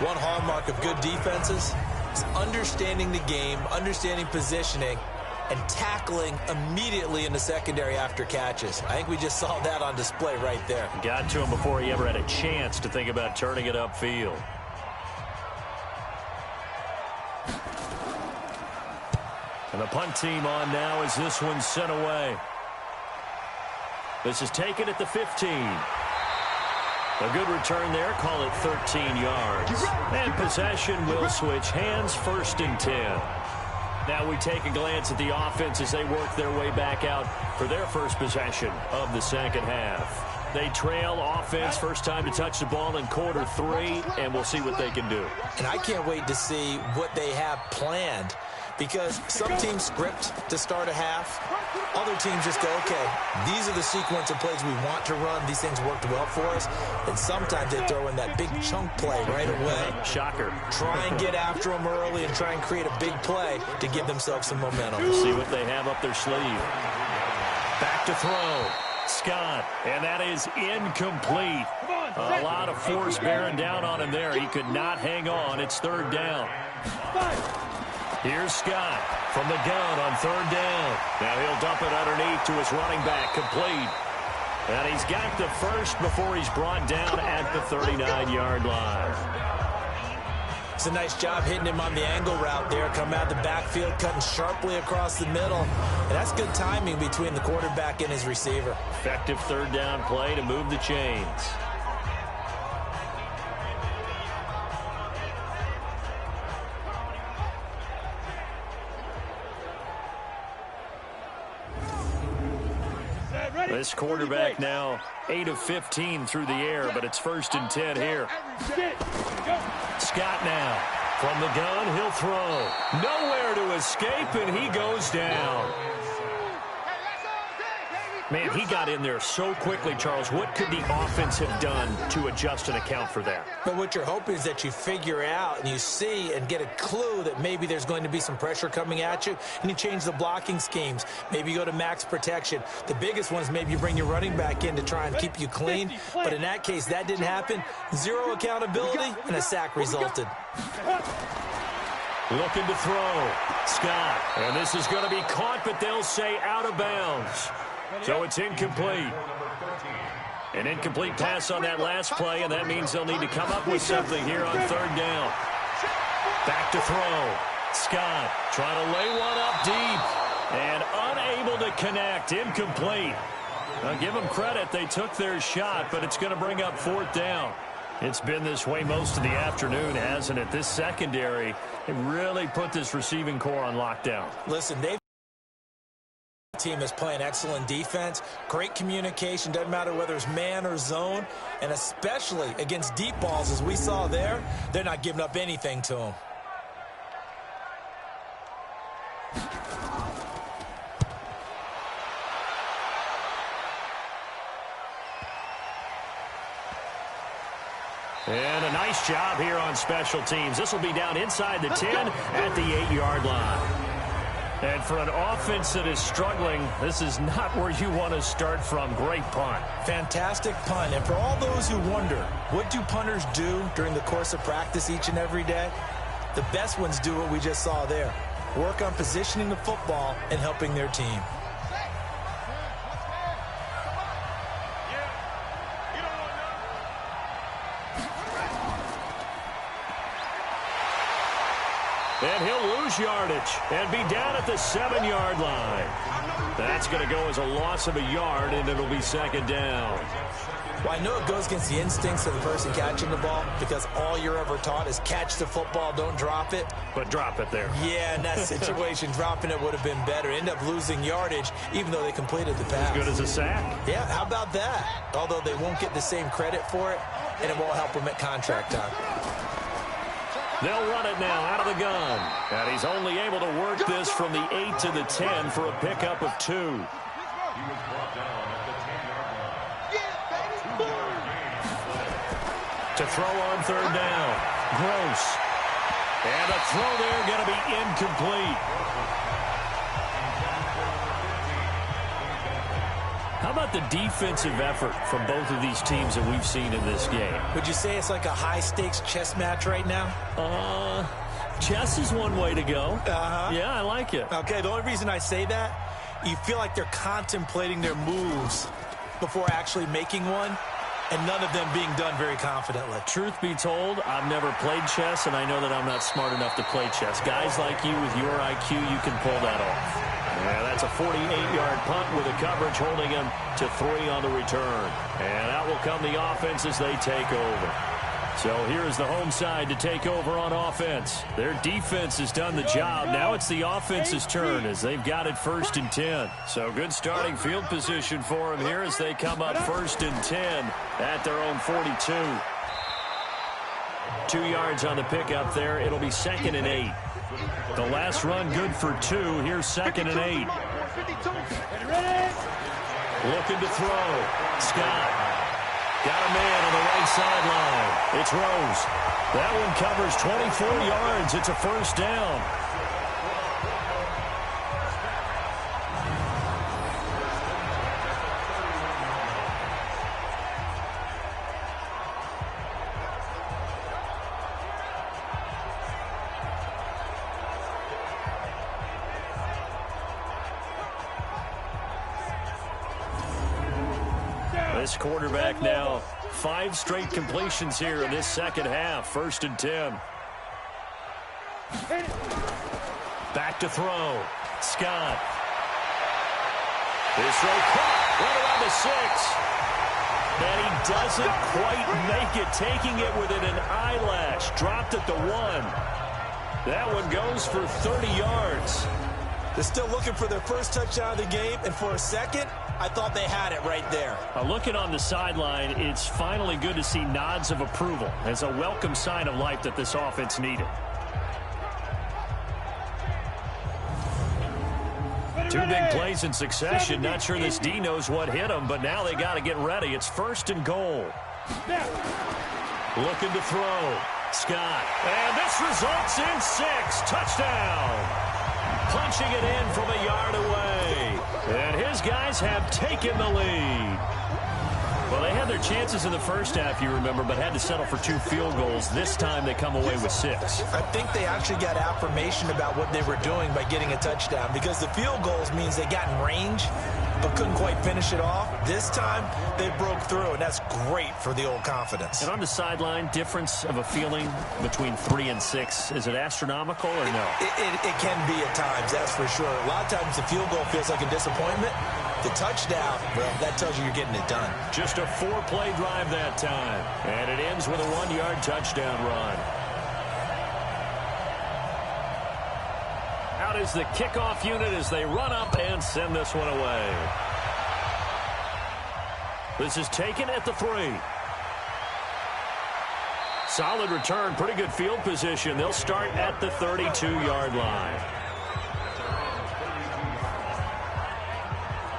One hallmark of good defenses is understanding the game, understanding positioning, and tackling immediately in the secondary after catches. I think we just saw that on display right there. Got to him before he ever had a chance to think about turning it upfield. And the punt team on now as this one's sent away. This is taken at the 15. A good return there. Call it 13 yards. And possession will switch hands, 1st and 10. Now we take a glance at the offense as they work their way back out for their first possession of the second half. They trail offense, first time to touch the ball in quarter 3, and we'll see what they can do. And I can't wait to see what they have planned, because some teams script to start a half. Other teams just go, okay, these are the sequence of plays we want to run. These things worked well for us. And sometimes they throw in that big chunk play right away. Shocker. Try and get after them early and try and create a big play to give themselves some momentum. See what they have up their sleeve. Back to throw. Scott, and that is incomplete. A lot of force bearing down on him there. He could not hang on. It's 3rd down. Here's Scott from the gun on 3rd down. Now he'll dump it underneath to his running back, complete. And he's got the first before he's brought down at the 39-yard line. It's a nice job hitting him on the angle route there. Come out the backfield, cutting sharply across the middle. And that's good timing between the quarterback and his receiver. Effective third down play to move the chains. This quarterback now 8 of 15 through the air, but it's 1st and 10 here. Scott now from the gun. He'll throw. Nowhere to escape, and he goes down. Man, he got in there so quickly, Charles. What could the offense have done to adjust and account for that? But what you're hoping is that you figure out and you see and get a clue that maybe there's going to be some pressure coming at you, and you change the blocking schemes. Maybe you go to max protection. The biggest one is maybe you bring your running back in to try and keep you clean. But in that case, that didn't happen. Zero accountability, and a sack resulted. Looking to throw. Scott. And this is going to be caught, but they'll say out of bounds. So it's incomplete. An incomplete pass on that last play, and that means they'll need to come up with something here on third down. Back to throw. Scott trying to lay one up deep and unable to connect. Incomplete. I'll give them credit. They took their shot, but it's going to bring up fourth down. It's been this way most of the afternoon, hasn't it? This secondary, they really put this receiving core on lockdown. Listen, they've team is playing excellent defense, great communication, doesn't matter whether it's man or zone, and especially against deep balls as we saw there, they're not giving up anything to them. And a nice job here on special teams. This will be down inside the 10 at the 8-yard line. And for an offense that is struggling, this is not where you want to start from. Great punt. Fantastic punt. And for all those who wonder, what do punters do during the course of practice each and every day? The best ones do what we just saw there. Work on positioning the football and helping their team. And he'll lose yardage and be down at the 7-yard line. That's going to go as a loss of a yard, and it'll be second down. Well, I know it goes against the instincts of the person catching the ball because all you're ever taught is catch the football, don't drop it. But drop it there. Yeah, in that situation, dropping it would have been better. End up losing yardage, even though they completed the pass. As good as a sack. Yeah, how about that? Although they won't get the same credit for it, and it won't help them at contract time. They'll run it now out of the gun. And he's only able to work this from the 8 to the 10 for a pickup of 2. To throw on third down. Gross. And a throw there going to be incomplete. How about the defensive effort from both of these teams that we've seen in this game? Would you say it's like a high-stakes chess match right now? Chess is one way to go. Yeah, I like it. Okay, the only reason I say that, you feel like they're contemplating their moves before actually making one, and none of them being done very confidently. Truth be told, I've never played chess, and I know that I'm not smart enough to play chess. Guys like you with your IQ, you can pull that off. Yeah, that's a 48-yard punt with a coverage holding him to 3 on the return. And out will come the offense as they take over. So here's the home side to take over on offense. Their defense has done the job. Now it's the offense's turn as they've got it 1st and 10. So good starting field position for them here as they come up 1st and 10 at their own 42. 2 yards on the pickup there. It'll be 2nd and 8. The last run good for 2. Here's 2nd and 8. Looking to throw. Scott. Got a man on the right sideline. It's Rose. That one covers 24 yards. It's a first down. This quarterback now 5 straight completions here in this second half. 1st and 10. Back to throw. Scott. His throw caught right around the 6. And he doesn't quite make it, taking it within an eyelash. Dropped at the 1. That one goes for 30 yards. They're still looking for their first touchdown of the game, and for a second, I thought they had it right there. Looking on the sideline, it's finally good to see nods of approval as a welcome sign of life that this offense needed. 2 big plays in succession. Not sure this D knows what hit him, but now they got to get ready. It's 1st and goal. Looking to throw. Scott. And this results in 6. Touchdown. Punching it in from a yard away. And his guys have taken the lead. Well, they had their chances in the first half, you remember, but had to settle for 2 field goals. This time they come away with 6. I think they actually got affirmation about what they were doing by getting a touchdown, because the field goals means they got in range but couldn't quite finish it off. This time they broke through, and that's great for the old confidence. And on the sideline, difference of a feeling between 3 and 6, is it astronomical or no? It can be at times, that's for sure. A lot of times the field goal feels like a disappointment. The touchdown, well, that tells you you're getting it done. Just a 4-play drive that time. And it ends with a 1-yard touchdown run. Out is the kickoff unit as they run up and send this one away. This is taken at the 3. Solid return, pretty good field position. They'll start at the 32-yard line.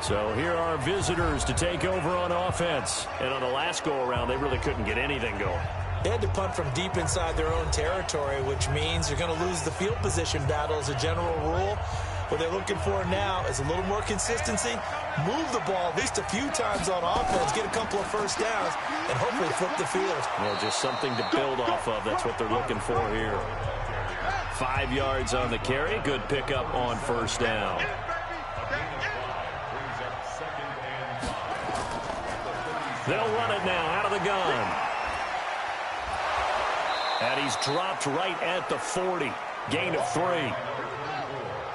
So here are visitors to take over on offense. And on the last go-around, they really couldn't get anything going. They had to punt from deep inside their own territory, which means you're going to lose the field position battle as a general rule. What they're looking for now is a little more consistency, move the ball at least a few times on offense, get a couple of first downs, and hopefully flip the field. Well, just something to build off of. That's what they're looking for here. 5 yards on the carry. Good pickup on first down. They'll run it now out of the gun. And he's dropped right at the 40. Gain of 3.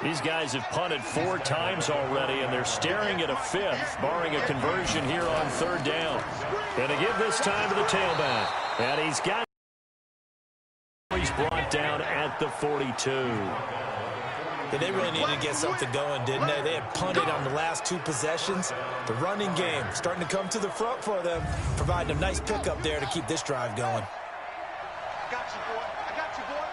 These guys have punted 4 times already, and they're staring at a 5th, barring a conversion here on 3rd down. And to give this time to the tailback. And he's got... He's brought down at the 42. Yeah, they really needed to get something going, didn't they? They had punted on the last 2 possessions. The running game starting to come to the front for them, providing a nice pickup there to keep this drive going. I got you, boy. I got you, boy.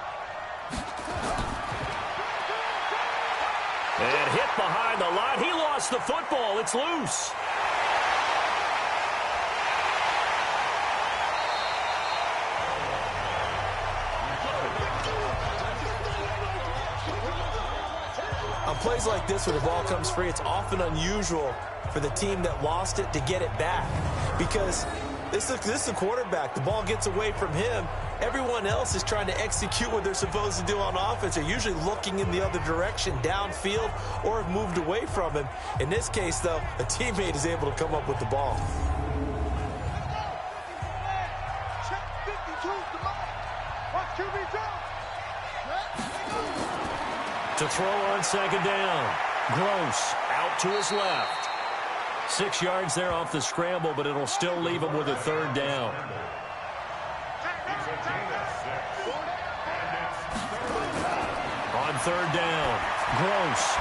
And hit behind the line. He lost the football. It's loose. On plays like this where the ball comes free, it's often unusual for the team that lost it to get it back, because this is the quarterback. The ball gets away from him. Everyone else is trying to execute what they're supposed to do on offense. They're usually looking in the other direction, downfield, or have moved away from him. In this case, though, a teammate is able to come up with the ball. Check 52 to watch QB jump. To throw on 2nd down. Gross out to his left. 6 yards there off the scramble, but it'll still leave him with a 3rd down. On 3rd down, Gross.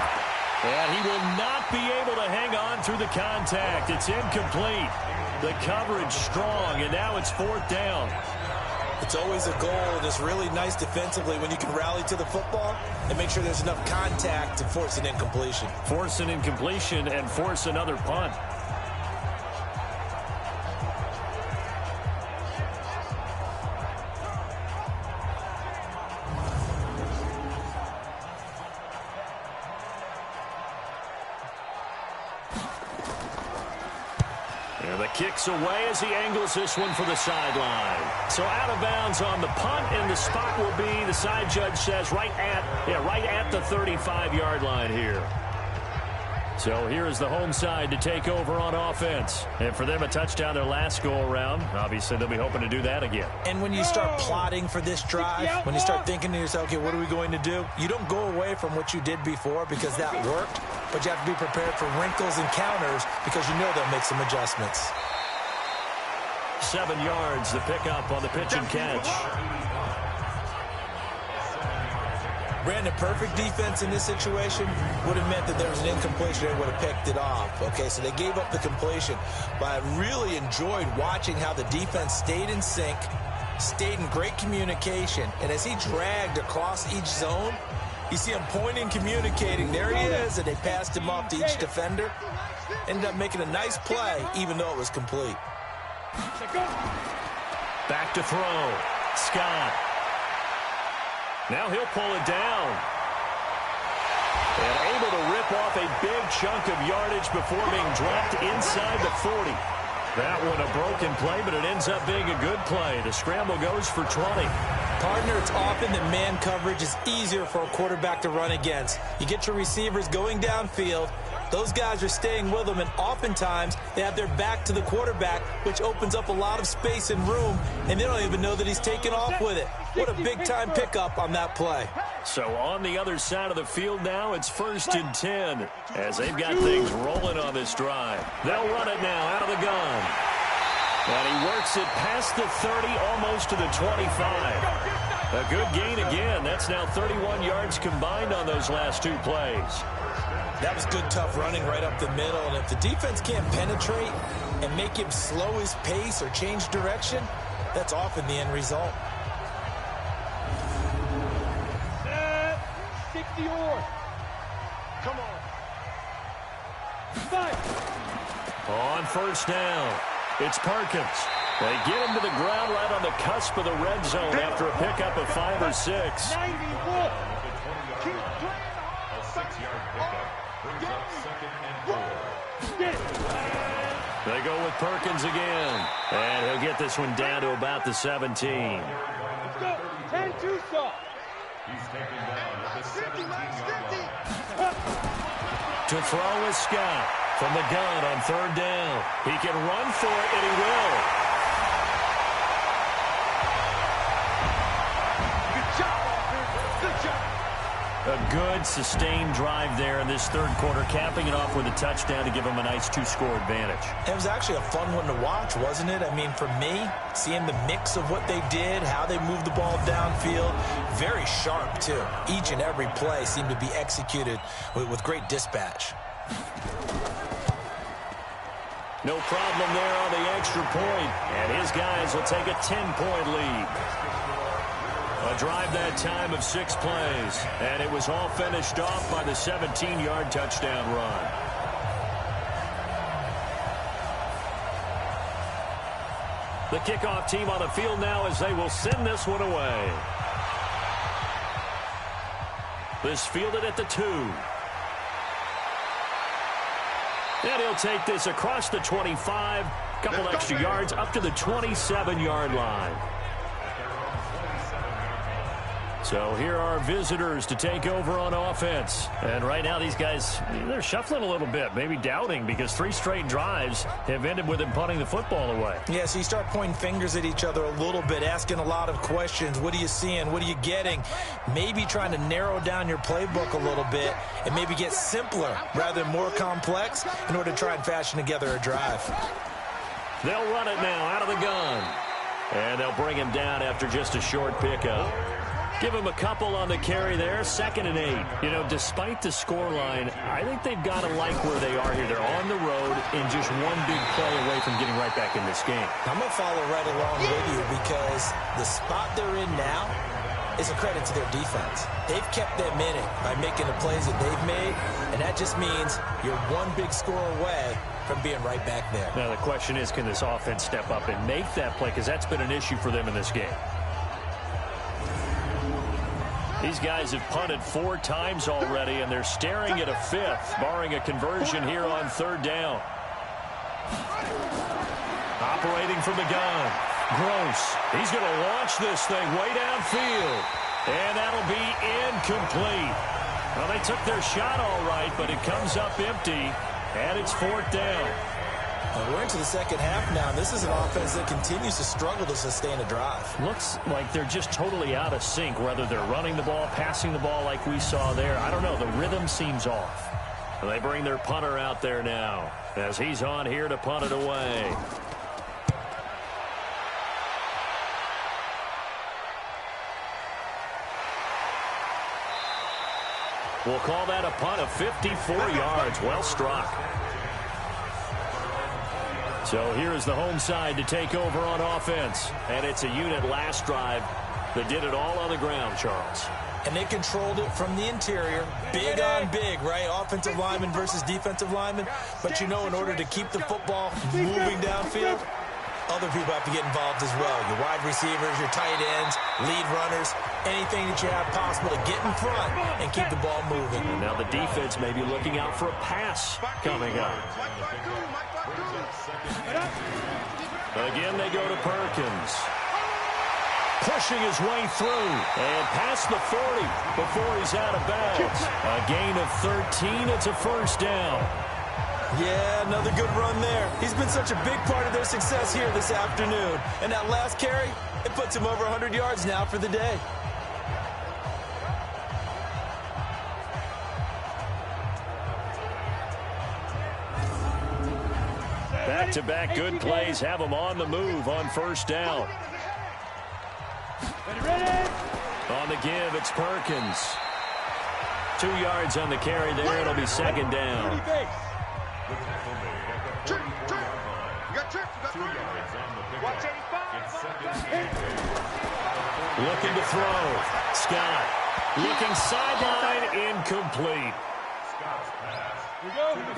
And he will not be able to hang on through the contact. It's incomplete. The coverage strong, and now it's 4th down. It's always a goal, and it's really nice defensively when you can rally to the football and make sure there's enough contact to force an incompletion. Force an incompletion and force another punt. And the kick's away as he angles this one for the sideline. So out of bounds on the punt, and the spot will be, the side judge says, right at the 35-yard line here. So here is the home side to take over on offense. And for them, a touchdown their last go-around. Obviously, they'll be hoping to do that again. And when you start plotting for this drive, when you start thinking to yourself, okay, what are we going to do? You don't go away from what you did before because that worked, but you have to be prepared for wrinkles and counters because you know they'll make some adjustments. 7 yards, the pickup on the pitch and catch. Brandon, perfect defense in this situation would have meant that there was an incompletion. They would have picked it off. Okay, so they gave up the completion. But I really enjoyed watching how the defense stayed in sync, stayed in great communication. And as he dragged across each zone, you see him pointing, communicating. There he is, and they passed him off to each defender. Ended up making a nice play, even though it was complete. Back to throw. Scott. Now he'll pull it down. And able to rip off a big chunk of yardage before being dropped inside the 40. That one a broken play, but it ends up being a good play. The scramble goes for 20. Partner, it's often that man coverage is easier for a quarterback to run against. You get your receivers going downfield. Those guys are staying with them, and oftentimes they have their back to the quarterback, which opens up a lot of space and room, and they don't even know that he's taken off with it. What a big-time pickup on that play. So on the other side of the field now, it's 1st and 10 as they've got things rolling on this drive. They'll run it now out of the gun. And he works it past the 30, almost to the 25. A good gain again. That's now 31 yards combined on those last 2 plays. That was good, tough running right up the middle. And if the defense can't penetrate and make him slow his pace or change direction, that's often the end result. 60 yards. Come on. 5. On 1st down, it's Perkins. They get him to the ground right on the cusp of the red zone after a pickup of 5 or 6. 91. Keep playing. A 6-yard pickup brings up 2nd and 4. Get it. They go with Perkins again. And he'll get this one down to about the 17. Let's go. 10-2 stop. He's taken down at the 17-yard line. To throw is Scott from the gun on 3rd down. He can run for it, and he will. Good job, offense. Good job. A good, sustained drive there in this 3rd quarter, capping it off with a touchdown to give them a nice 2-score advantage. It was actually a fun one to watch, wasn't it? I mean, for me, seeing the mix of what they did, how they moved the ball downfield, very sharp, too. Each and every play seemed to be executed with great dispatch. No problem there on the extra point, and his guys will take a 10-point lead. A drive that time of 6 plays, and it was all finished off by the 17-yard touchdown run. The kickoff team on the field now as they will send this one away. This fielded at the 2. And he'll take this across the 25, couple extra yards up to the 27-yard line. So here are visitors to take over on offense. And right now these guys, they're shuffling a little bit, maybe doubting, because 3 straight drives have ended with them punting the football away. Yeah, so you start pointing fingers at each other a little bit, asking a lot of questions. What are you seeing? What are you getting? Maybe trying to narrow down your playbook a little bit and maybe get simpler rather than more complex in order to try and fashion together a drive. They'll run it now out of the gun. And they'll bring him down after just a short pickup. Give him a couple on the carry there, 2nd and 8. You know, despite the scoreline, I think they've got to like where they are here. They're on the road and just one big play away from getting right back in this game. I'm going to follow right along with you because the spot they're in now is a credit to their defense. They've kept them in it by making the plays that they've made, and that just means you're one big score away from being right back there. Now, the question is, can this offense step up and make that play? Because that's been an issue for them in this game. These guys have punted 4 times already, and they're staring at a 5th, barring a conversion here on 3rd down. Operating from the gun. Gross. He's going to launch this thing way downfield. And that'll be incomplete. Well, they took their shot all right, but it comes up empty, and it's 4th down. Well, we're into the second half now. This is an offense that continues to struggle to sustain a drive. Looks like they're just totally out of sync, whether they're running the ball, passing the ball like we saw there. I don't know. The rhythm seems off. They bring their punter out there now as he's on here to punt it away. We'll call that a punt of 54 yards. Well struck. So here is the home side to take over on offense. And it's a unit last drive that did it all on the ground, Charles. And they controlled it from the interior. Big on big, right? Offensive lineman versus defensive lineman. But, you know, in order to keep the football moving downfield, other people have to get involved as well. Your wide receivers, your tight ends, lead runners, anything that you have possible to get in front and keep the ball moving. And now the defense may be looking out for a pass coming up. Again, they go to Perkins. Pushing his way through and past the 40 before he's out of bounds. A gain of 13. It's a 1st down. Yeah, another good run there. He's been such a big part of their success here this afternoon. And that last carry, it puts him over 100 yards now for the day. Back-to-back good plays have him on the move on 1st down. On the give, it's Perkins. 2 yards on the carry there. It'll be 2nd down. Looking to throw. Scott. Looking sideline. Incomplete.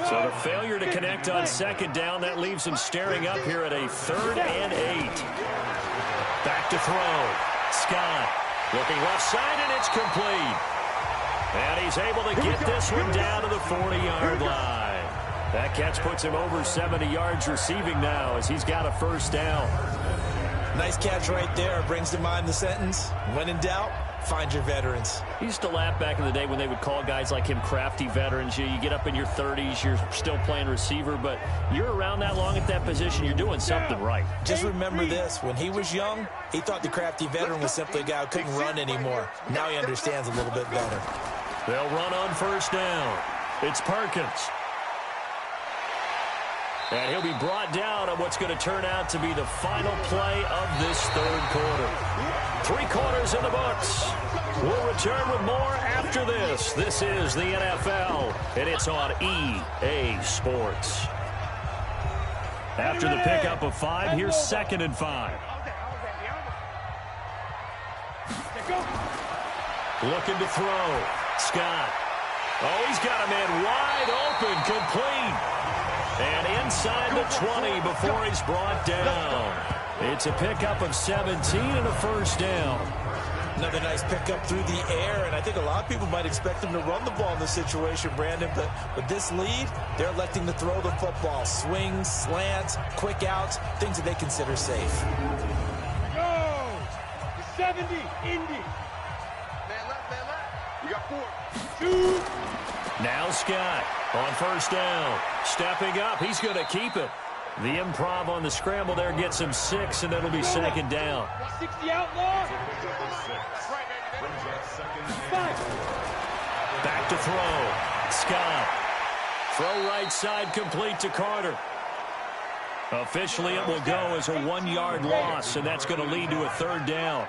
So the failure to connect on 2nd down, that leaves him staring up here at a 3rd and 8. Back to throw. Scott looking left side, and it's complete. And he's able to get this one down to the 40-yard line. That catch puts him over 70 yards receiving now as he's got a 1st down. Nice catch right there. Brings to mind the sentence, when in doubt, find your veterans. He used to laugh back in the day when they would call guys like him crafty veterans. You get up in your 30s, you're still playing receiver, but you're around that long at that position, you're doing something right. Just remember this. When he was young, he thought the crafty veteran was simply a guy who couldn't run anymore. Now he understands a little bit better. They'll run on 1st down. It's Perkins. And he'll be brought down on what's going to turn out to be the final play of this 3rd quarter. 3 quarters in the books. We'll return with more after this. This is the NFL, and it's on EA Sports. After the pickup of 5, here's 2nd and 5. Looking to throw. Scott. Oh, he's got a man wide open, complete. And inside the 20 before he's brought down. It's a pickup of 17 and a 1st down. Another nice pickup through the air, and I think a lot of people might expect them to run the ball in this situation, Brandon, but with this lead, they're electing to throw the football. Swings, slants, quick outs, things that they consider safe. Go! The 70, Indy. Man left. You got 4. 2. Now Scott on 1st down. Stepping up, he's going to keep it. The improv on the scramble there gets him 6, and it'll be 2nd down. 60 outlaw. Back to throw. Scott. Throw right side complete to Carter. Officially, it will go as a 1-yard loss, and that's going to lead to a 3rd down.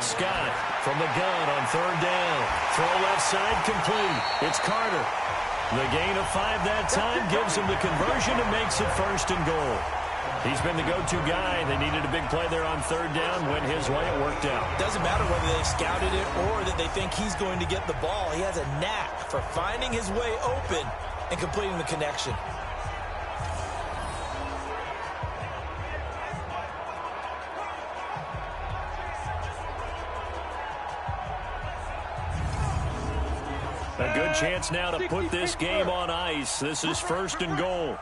Scott from the gun on 3rd down. Throw left side complete. It's Carter. The gain of 5 that time gives him the conversion and makes it 1st and goal. He's been the go-to guy. They needed a big play there on 3rd down. Went his way. It worked out. Doesn't matter whether they've scouted it or that they think he's going to get the ball. He has a knack for finding his way open and completing the connection. A good chance now to put this game on ice. This is 1st and goal.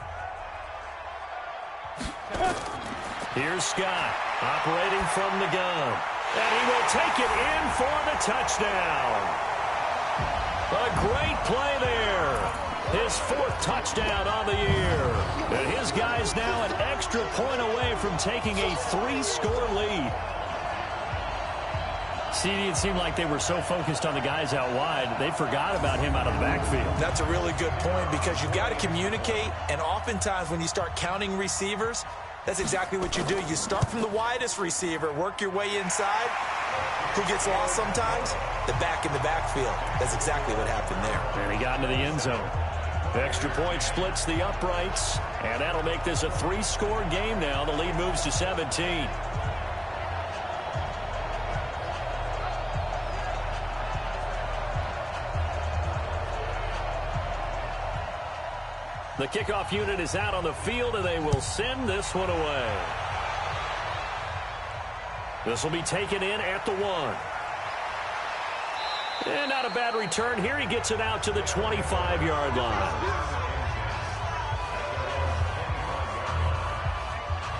Here's Scott operating from the gun. And he will take it in for the touchdown. A great play there. His 4th touchdown on the year. And his guy's now an extra point away from taking a 3-score lead. CD, it seemed like they were so focused on the guys out wide, they forgot about him out of the backfield. That's a really good point because you've got to communicate, and oftentimes when you start counting receivers, that's exactly what you do. You start from the widest receiver, work your way inside. Who gets lost sometimes? The back in the backfield. That's exactly what happened there. And he got into the end zone. Extra point splits the uprights, and that'll make this a 3-score game now. The lead moves to 17. The kickoff unit is out on the field, and they will send this one away. This will be taken in at the 1. And not a bad return here. He gets it out to the 25-yard line.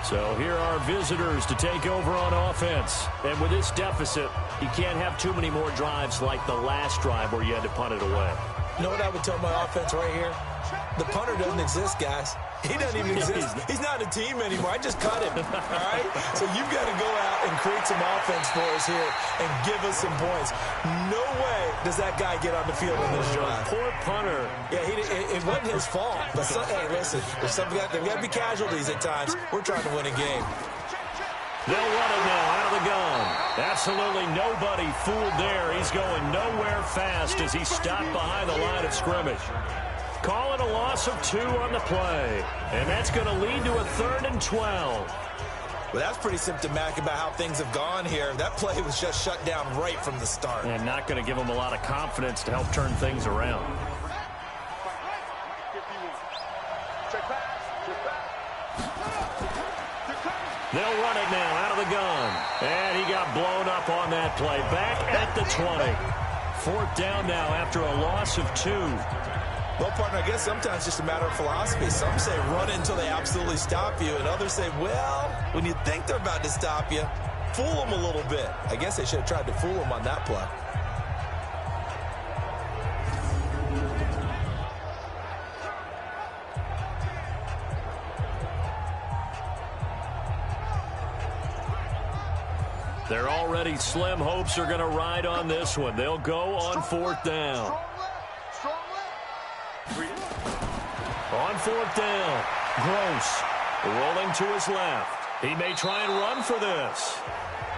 So here are visitors to take over on offense. And with this deficit, you can't have too many more drives like the last drive where you had to punt it away. You know what I would tell my offense right here? The punter doesn't exist, guys. He doesn't even exist. He's not a team anymore. I just cut him, all right? So you've got to go out and create some offense for us here and give us some points. No way does that guy get on the field in this drive. Poor punter. Yeah, it wasn't his fault. But hey, listen, there's got to be casualties at times. We're trying to win a game. They'll run it now out of the gun. Absolutely nobody fooled there. He's going nowhere fast as he stopped behind the line of scrimmage. Call it a loss of 2 on the play. And that's going to lead to a 3rd and 12. Well, that's pretty symptomatic about how things have gone here. That play was just shut down right from the start. And not going to give them a lot of confidence to help turn things around. They'll run it now out of the gun. And he got blown up on that play. Back at the 20. 4th down now after a loss of 2. Well, partner, I guess sometimes it's just a matter of philosophy. Some say run it until they absolutely stop you, and others say, well, when you think they're about to stop you, fool them a little bit. I guess they should have tried to fool them on that play. They're already slim hopes are going to ride on this one. They'll go on 4th down. On 4th down, Gross rolling to his left. He may try and run for this.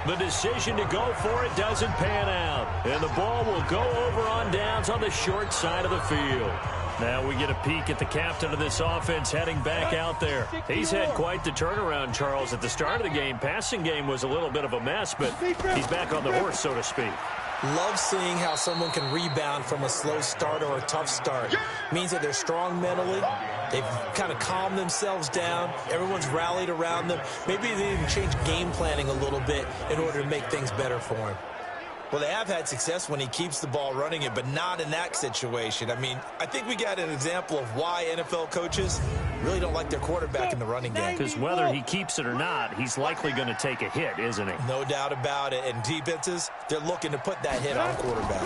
The decision to go for it doesn't pan out. And the ball will go over on downs on the short side of the field. Now we get a peek at the captain of this offense heading back out there. He's had quite the turnaround, Charles. At the start of the game, passing game was a little bit of a mess, but he's back on the horse, so to speak. Love seeing how someone can rebound from a slow start or a tough start. Means that they're strong mentally. They've kind of calmed themselves down. Everyone's rallied around them. Maybe they even change game planning a little bit in order to make things better for him. Well, they have had success when he keeps the ball running it, but not in that situation. I mean, I think we got an example of why NFL coaches really don't like their quarterback in the running game. Because whether he keeps it or not, he's likely going to take a hit, isn't he? No doubt about it. And defenses, they're looking to put that hit on quarterback.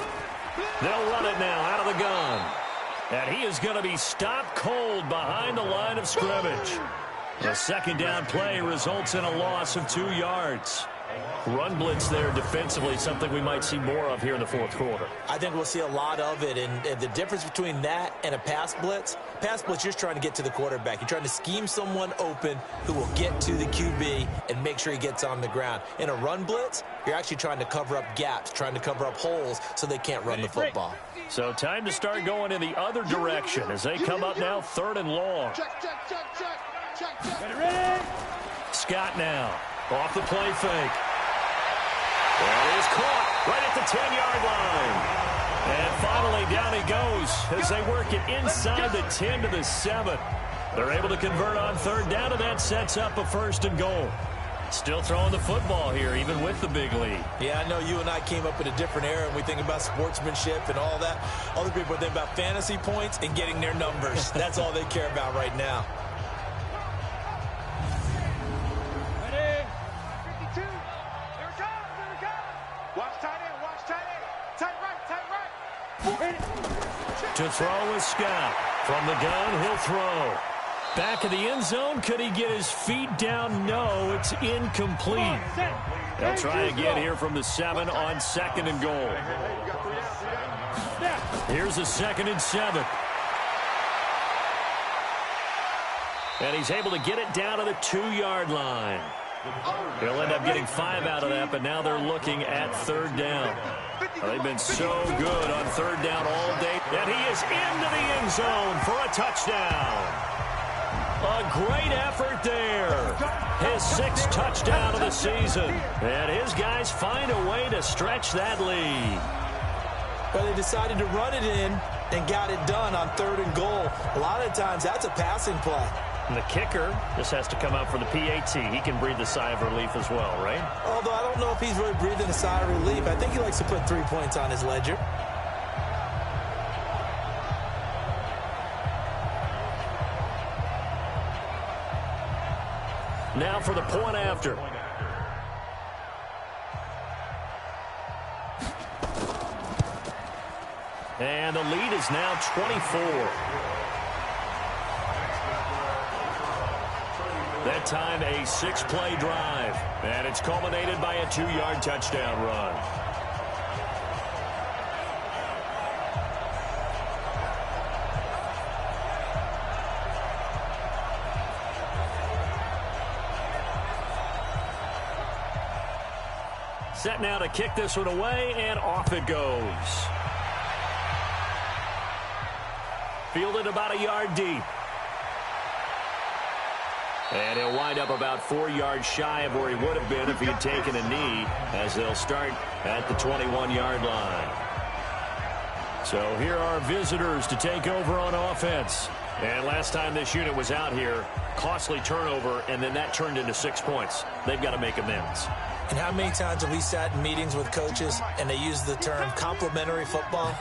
They'll run it now out of the gun. And he is going to be stopped cold behind the line of scrimmage. The 2nd down play results in a loss of 2 yards. Run blitz there defensively, something we might see more of here in the 4th quarter. I think we'll see a lot of it, and the difference between that and a pass blitz, you're just trying to get to the quarterback. You're trying to scheme someone open who will get to the QB and make sure he gets on the ground. In a run blitz, you're actually trying to cover up gaps, trying to cover up holes so they can't run the football. So time to start going in the other direction as they come up now 3rd and long. Ready? Scott now off the play fake. And he's caught right at the 10-yard line. And finally down he goes as they work it inside the 10 to the 7. They're able to convert on 3rd down, and that sets up a 1st and goal. Still throwing the football here, even with the big lead. Yeah, I know you and I came up in a different era, and we think about sportsmanship and all that. Other people think about fantasy points and getting their numbers. That's all they care about right now. Ready? 52. Here it comes. Here it comes. To throw is Scott. From the gun, he'll throw. Back of the end zone. Could he get his feet down? No, it's incomplete. They'll try again here from the 7 on 2nd and goal. Here's a 2nd and 7. And he's able to get it down to the 2-yard line. He'll end up getting 5 out of that, but now they're looking at 3rd down. Well, they've been so good on 3rd down all day. And he is into the end zone for a touchdown. A great effort there. His 6th touchdown of the season. And his guys find a way to stretch that lead. Well, they decided to run it in and got it done on 3rd and goal. A lot of times that's a passing play. And the kicker just has to come out for the PAT. He can breathe a sigh of relief as well, right? Although I don't know if he's really breathing a sigh of relief. I think he likes to put 3 points on his ledger. Now for the point after. And the lead is now 24. That time a 6-play drive. And it's culminated by a 2-yard touchdown run. Set now to kick this one away, and off it goes. Fielded about a yard deep. And he'll wind up about 4 yards shy of where he would have been if he had taken a knee, as they'll start at the 21-yard line. So here are visitors to take over on offense. And last time this unit was out here, costly turnover, and then that turned into 6 points. They've got to make amends. And how many times have we sat in meetings with coaches and they use the term complementary football?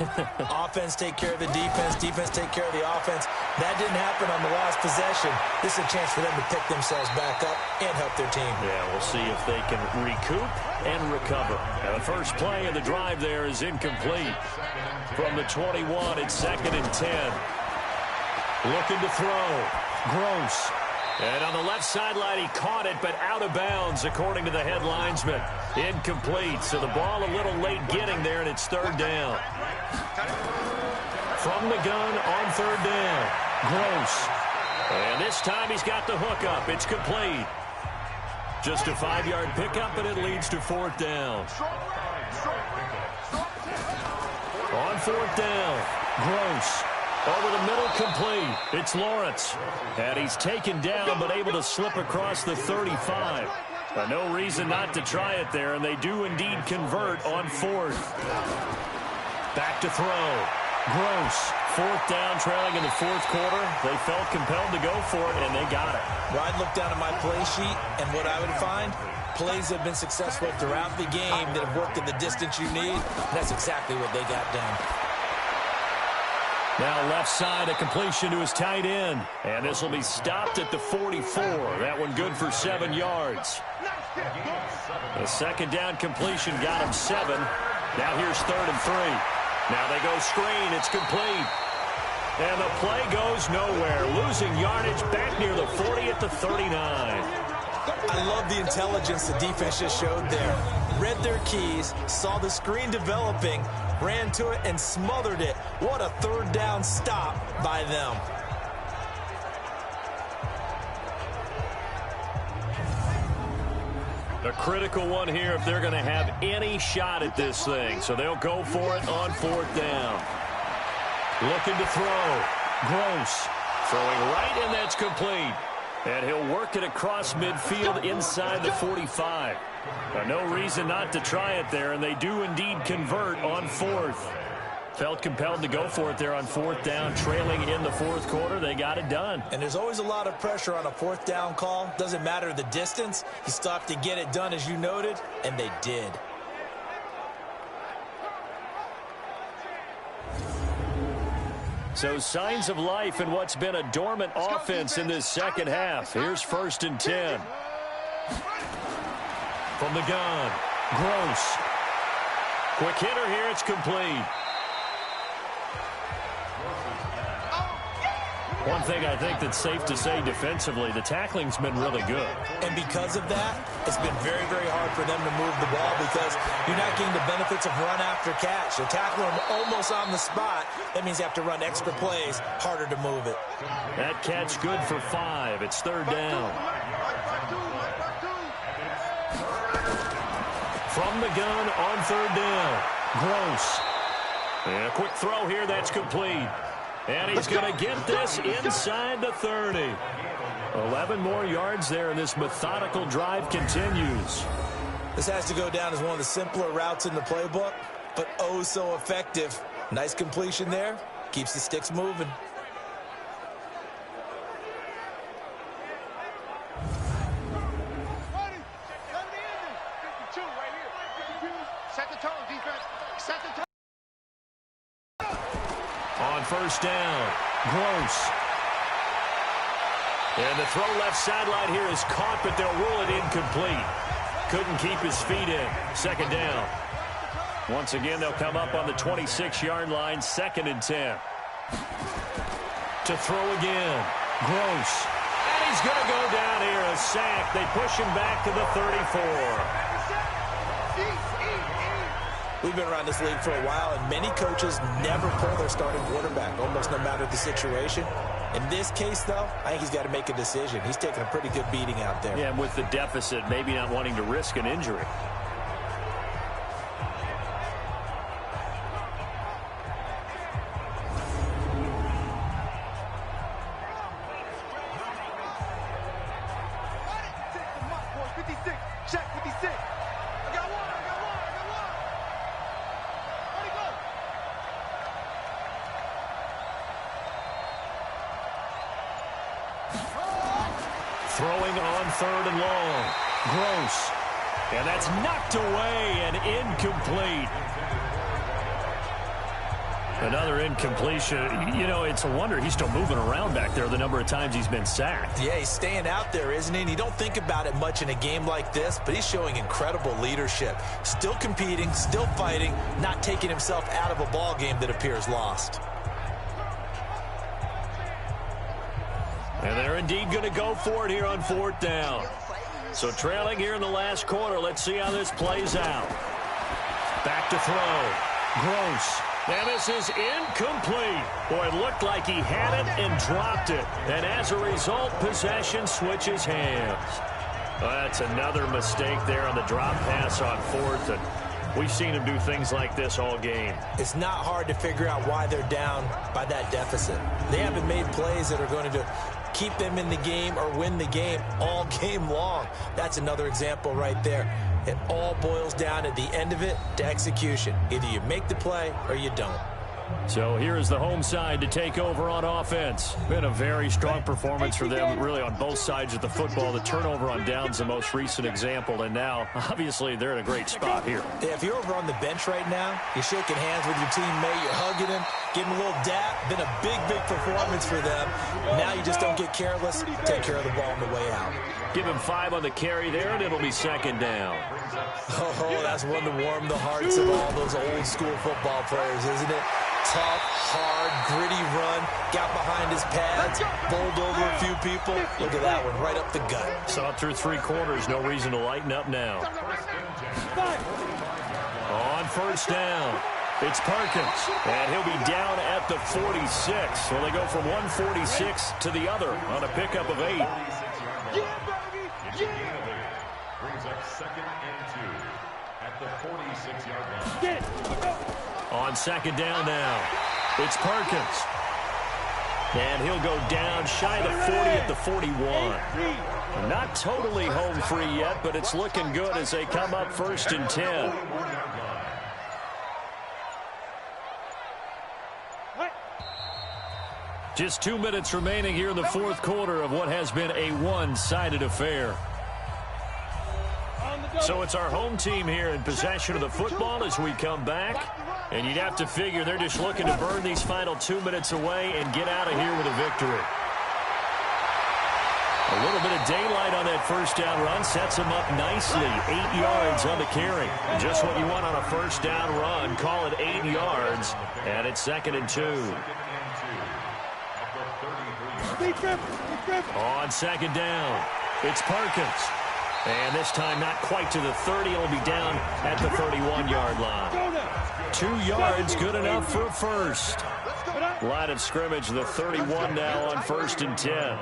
Offense take care of the defense, defense take care of the offense. That didn't happen on the last possession. This is a chance for them to pick themselves back up and help their team. Yeah, we'll see if they can recoup and recover. Now, the first play of the drive there is incomplete. From the 21, it's 2nd and 10. Looking to throw. Gross. And on the left sideline, he caught it, but out of bounds, according to the head linesman. Incomplete, so the ball a little late getting there, and it's 3rd down. From the gun on 3rd down. Gross. And this time he's got the hook up. It's complete. Just a 5-yard pickup, and it leads to 4th down. On 4th down. Gross. Over the middle, complete. It's Lawrence. And he's taken down, but able to slip across the 35. No reason not to try it there, and they do indeed convert on 4th. Back to throw. Gross. 4th down, trailing in the 4th quarter. They felt compelled to go for it, and they got it. Well, I'd look down at my play sheet, and what I would find, plays that have been successful throughout the game that have worked at the distance you need. That's exactly what they got done. Now left side, a completion to his tight end. And this will be stopped at the 44. That one good for 7 yards. The 2nd down completion got him 7. Now here's 3rd and 3. Now they go screen. It's complete. And the play goes nowhere. Losing yardage back near the 40 at the 39. I love the intelligence the defense just showed there. Read their keys, saw the screen developing, ran to it, and smothered it. What a 3rd down stop by them. A critical one here if they're going to have any shot at this thing. So they'll go for it on 4th down. Looking to throw. Gross. Throwing right, and that's complete. And he'll work it across midfield inside the 45. No reason not to try it there, and they do indeed convert on 4th. Felt compelled to go for it there on 4th down, trailing in the 4th quarter. They got it done. And there's always a lot of pressure on a 4th down call. Doesn't matter the distance. You still have to get it done, as you noted, and they did. So signs of life in what's been a dormant offense in this second half. Here's 1st and 10. From the gun. Gross. Quick hitter here. It's complete. One thing I think that's safe to say defensively, the tackling's been really good. And because of that, it's been very, very hard for them to move the ball because you're not getting the benefits of run after catch. You tackle them almost on the spot. That means you have to run extra plays, harder to move it. That catch good for 5. It's third down. From the gun on third down, Gross. And a quick throw here, that's complete. And he's going to get this inside the 30. 11 more yards there, and this methodical drive continues. This has to go down as one of the simpler routes in the playbook, but oh so effective. Nice completion there. Keeps the sticks moving. Set the tone, defense. Set the tone. On first down, Gross. And the throw left sideline here is caught, but they'll rule it incomplete. Couldn't keep his feet in. Second down. Once again, they'll come up on the 26-yard line, 2nd and 10. To throw again, Gross. And he's going to go down here, a sack. They push him back to the 34. We've been around this league for a while, and many coaches never pull their starting quarterback, almost no matter the situation. In this case, though, I think he's got to make a decision. He's taking a pretty good beating out there. Yeah, and with the deficit, maybe not wanting to risk an injury. Throwing on third and long. Gross. And that's knocked away and incomplete. Another incompletion. You know, it's a wonder he's still moving around back there the number of times he's been sacked. Yeah, he's staying out there, isn't he? And you don't think about it much in a game like this, but he's showing incredible leadership. Still competing, still fighting, not taking himself out of a ball game that appears lost. And they're indeed going to go for it here on 4th down. So trailing here in the last quarter. Let's see how this plays out. Back to throw. Gross. And this is incomplete. Boy, it looked like he had it and dropped it. And as a result, possession switches hands. Well, that's another mistake there on the drop pass on 4th. And we've seen him do things like this all game. It's not hard to figure out why they're down by that deficit. They haven't made plays that are going to keep them in the game or win the game all game long. That's another example right there. It all boils down at the end of it to execution. Either you make the play or you don't. So here is the home side to take over on offense. Been a very strong performance for them, really, on both sides of the football. The turnover on downs, the most recent example, and now, obviously, they're in a great spot here. Yeah, if you're over on the bench right now, you're shaking hands with your teammate, you're hugging him, giving him a little dap. Been a big, big performance for them. Now you just don't get careless. Take care of the ball on the way out. Give him 5 on the carry there, and it'll be 2nd down. Oh, that's one to warm the hearts of all those old school football players, isn't it? Tough, hard, gritty run, got behind his pads, bowled over a few people. Look at that one, right up the gut. So up through 3 quarters, no reason to lighten up now. On first down, it's Perkins, and he'll be down at the 46. So they go from 146 to the other on a pickup of 8. Brings up 2nd and 2 at the 46-yard line. On 2nd down now, it's Perkins. And he'll go down shy of the 40 at the 41. Not totally home free yet, but it's looking good as they come up 1st and 10. Just 2 minutes remaining here in the 4th quarter of what has been a one-sided affair. So it's our home team here in possession of the football as we come back. And you'd have to figure they're just looking to burn these final 2 minutes away and get out of here with a victory. A little bit of daylight on that first down run sets them up nicely. 8 yards on the carry. Just what you want on a first down run. Call it 8 yards. And it's 2nd and 2. On second down, it's Perkins. And this time not quite to the 30. It'll be down at the 31-yard line. 2 yards, good enough for a first. Line of scrimmage, the 31 now on 1st and 10.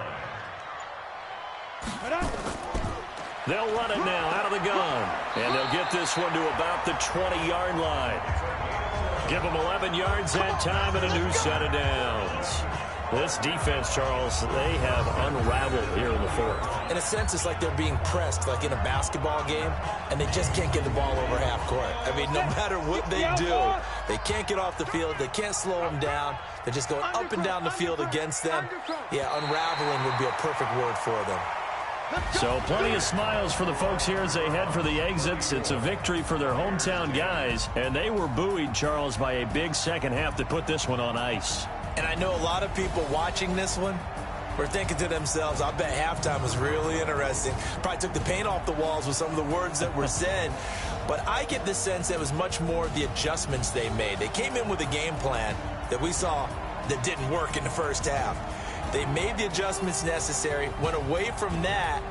They'll run it now out of the gun. And they'll get this one to about the 20-yard line. Give them 11 yards that time and a new set of downs. This defense, Charles, they have unraveled here in the 4th. In a sense, it's like they're being pressed, like in a basketball game, and they just can't get the ball over half court. I mean, no matter what they do, they can't get off the field. They can't slow them down. They're just going up and down the field against them. Yeah, unraveling would be a perfect word for them. So plenty of smiles for the folks here as they head for the exits. It's a victory for their hometown guys, and they were buoyed, Charles, by a big second half to put this one on ice. And I know a lot of people watching this one were thinking to themselves, I bet halftime was really interesting. Probably took the paint off the walls with some of the words that were said. But I get the sense that it was much more the adjustments they made. They came in with a game plan that we saw that didn't work in the first half. They made the adjustments necessary, went away from that,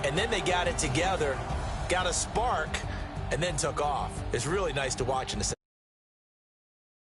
and then they got it together, got a spark, and then took off. It's really nice to watch in the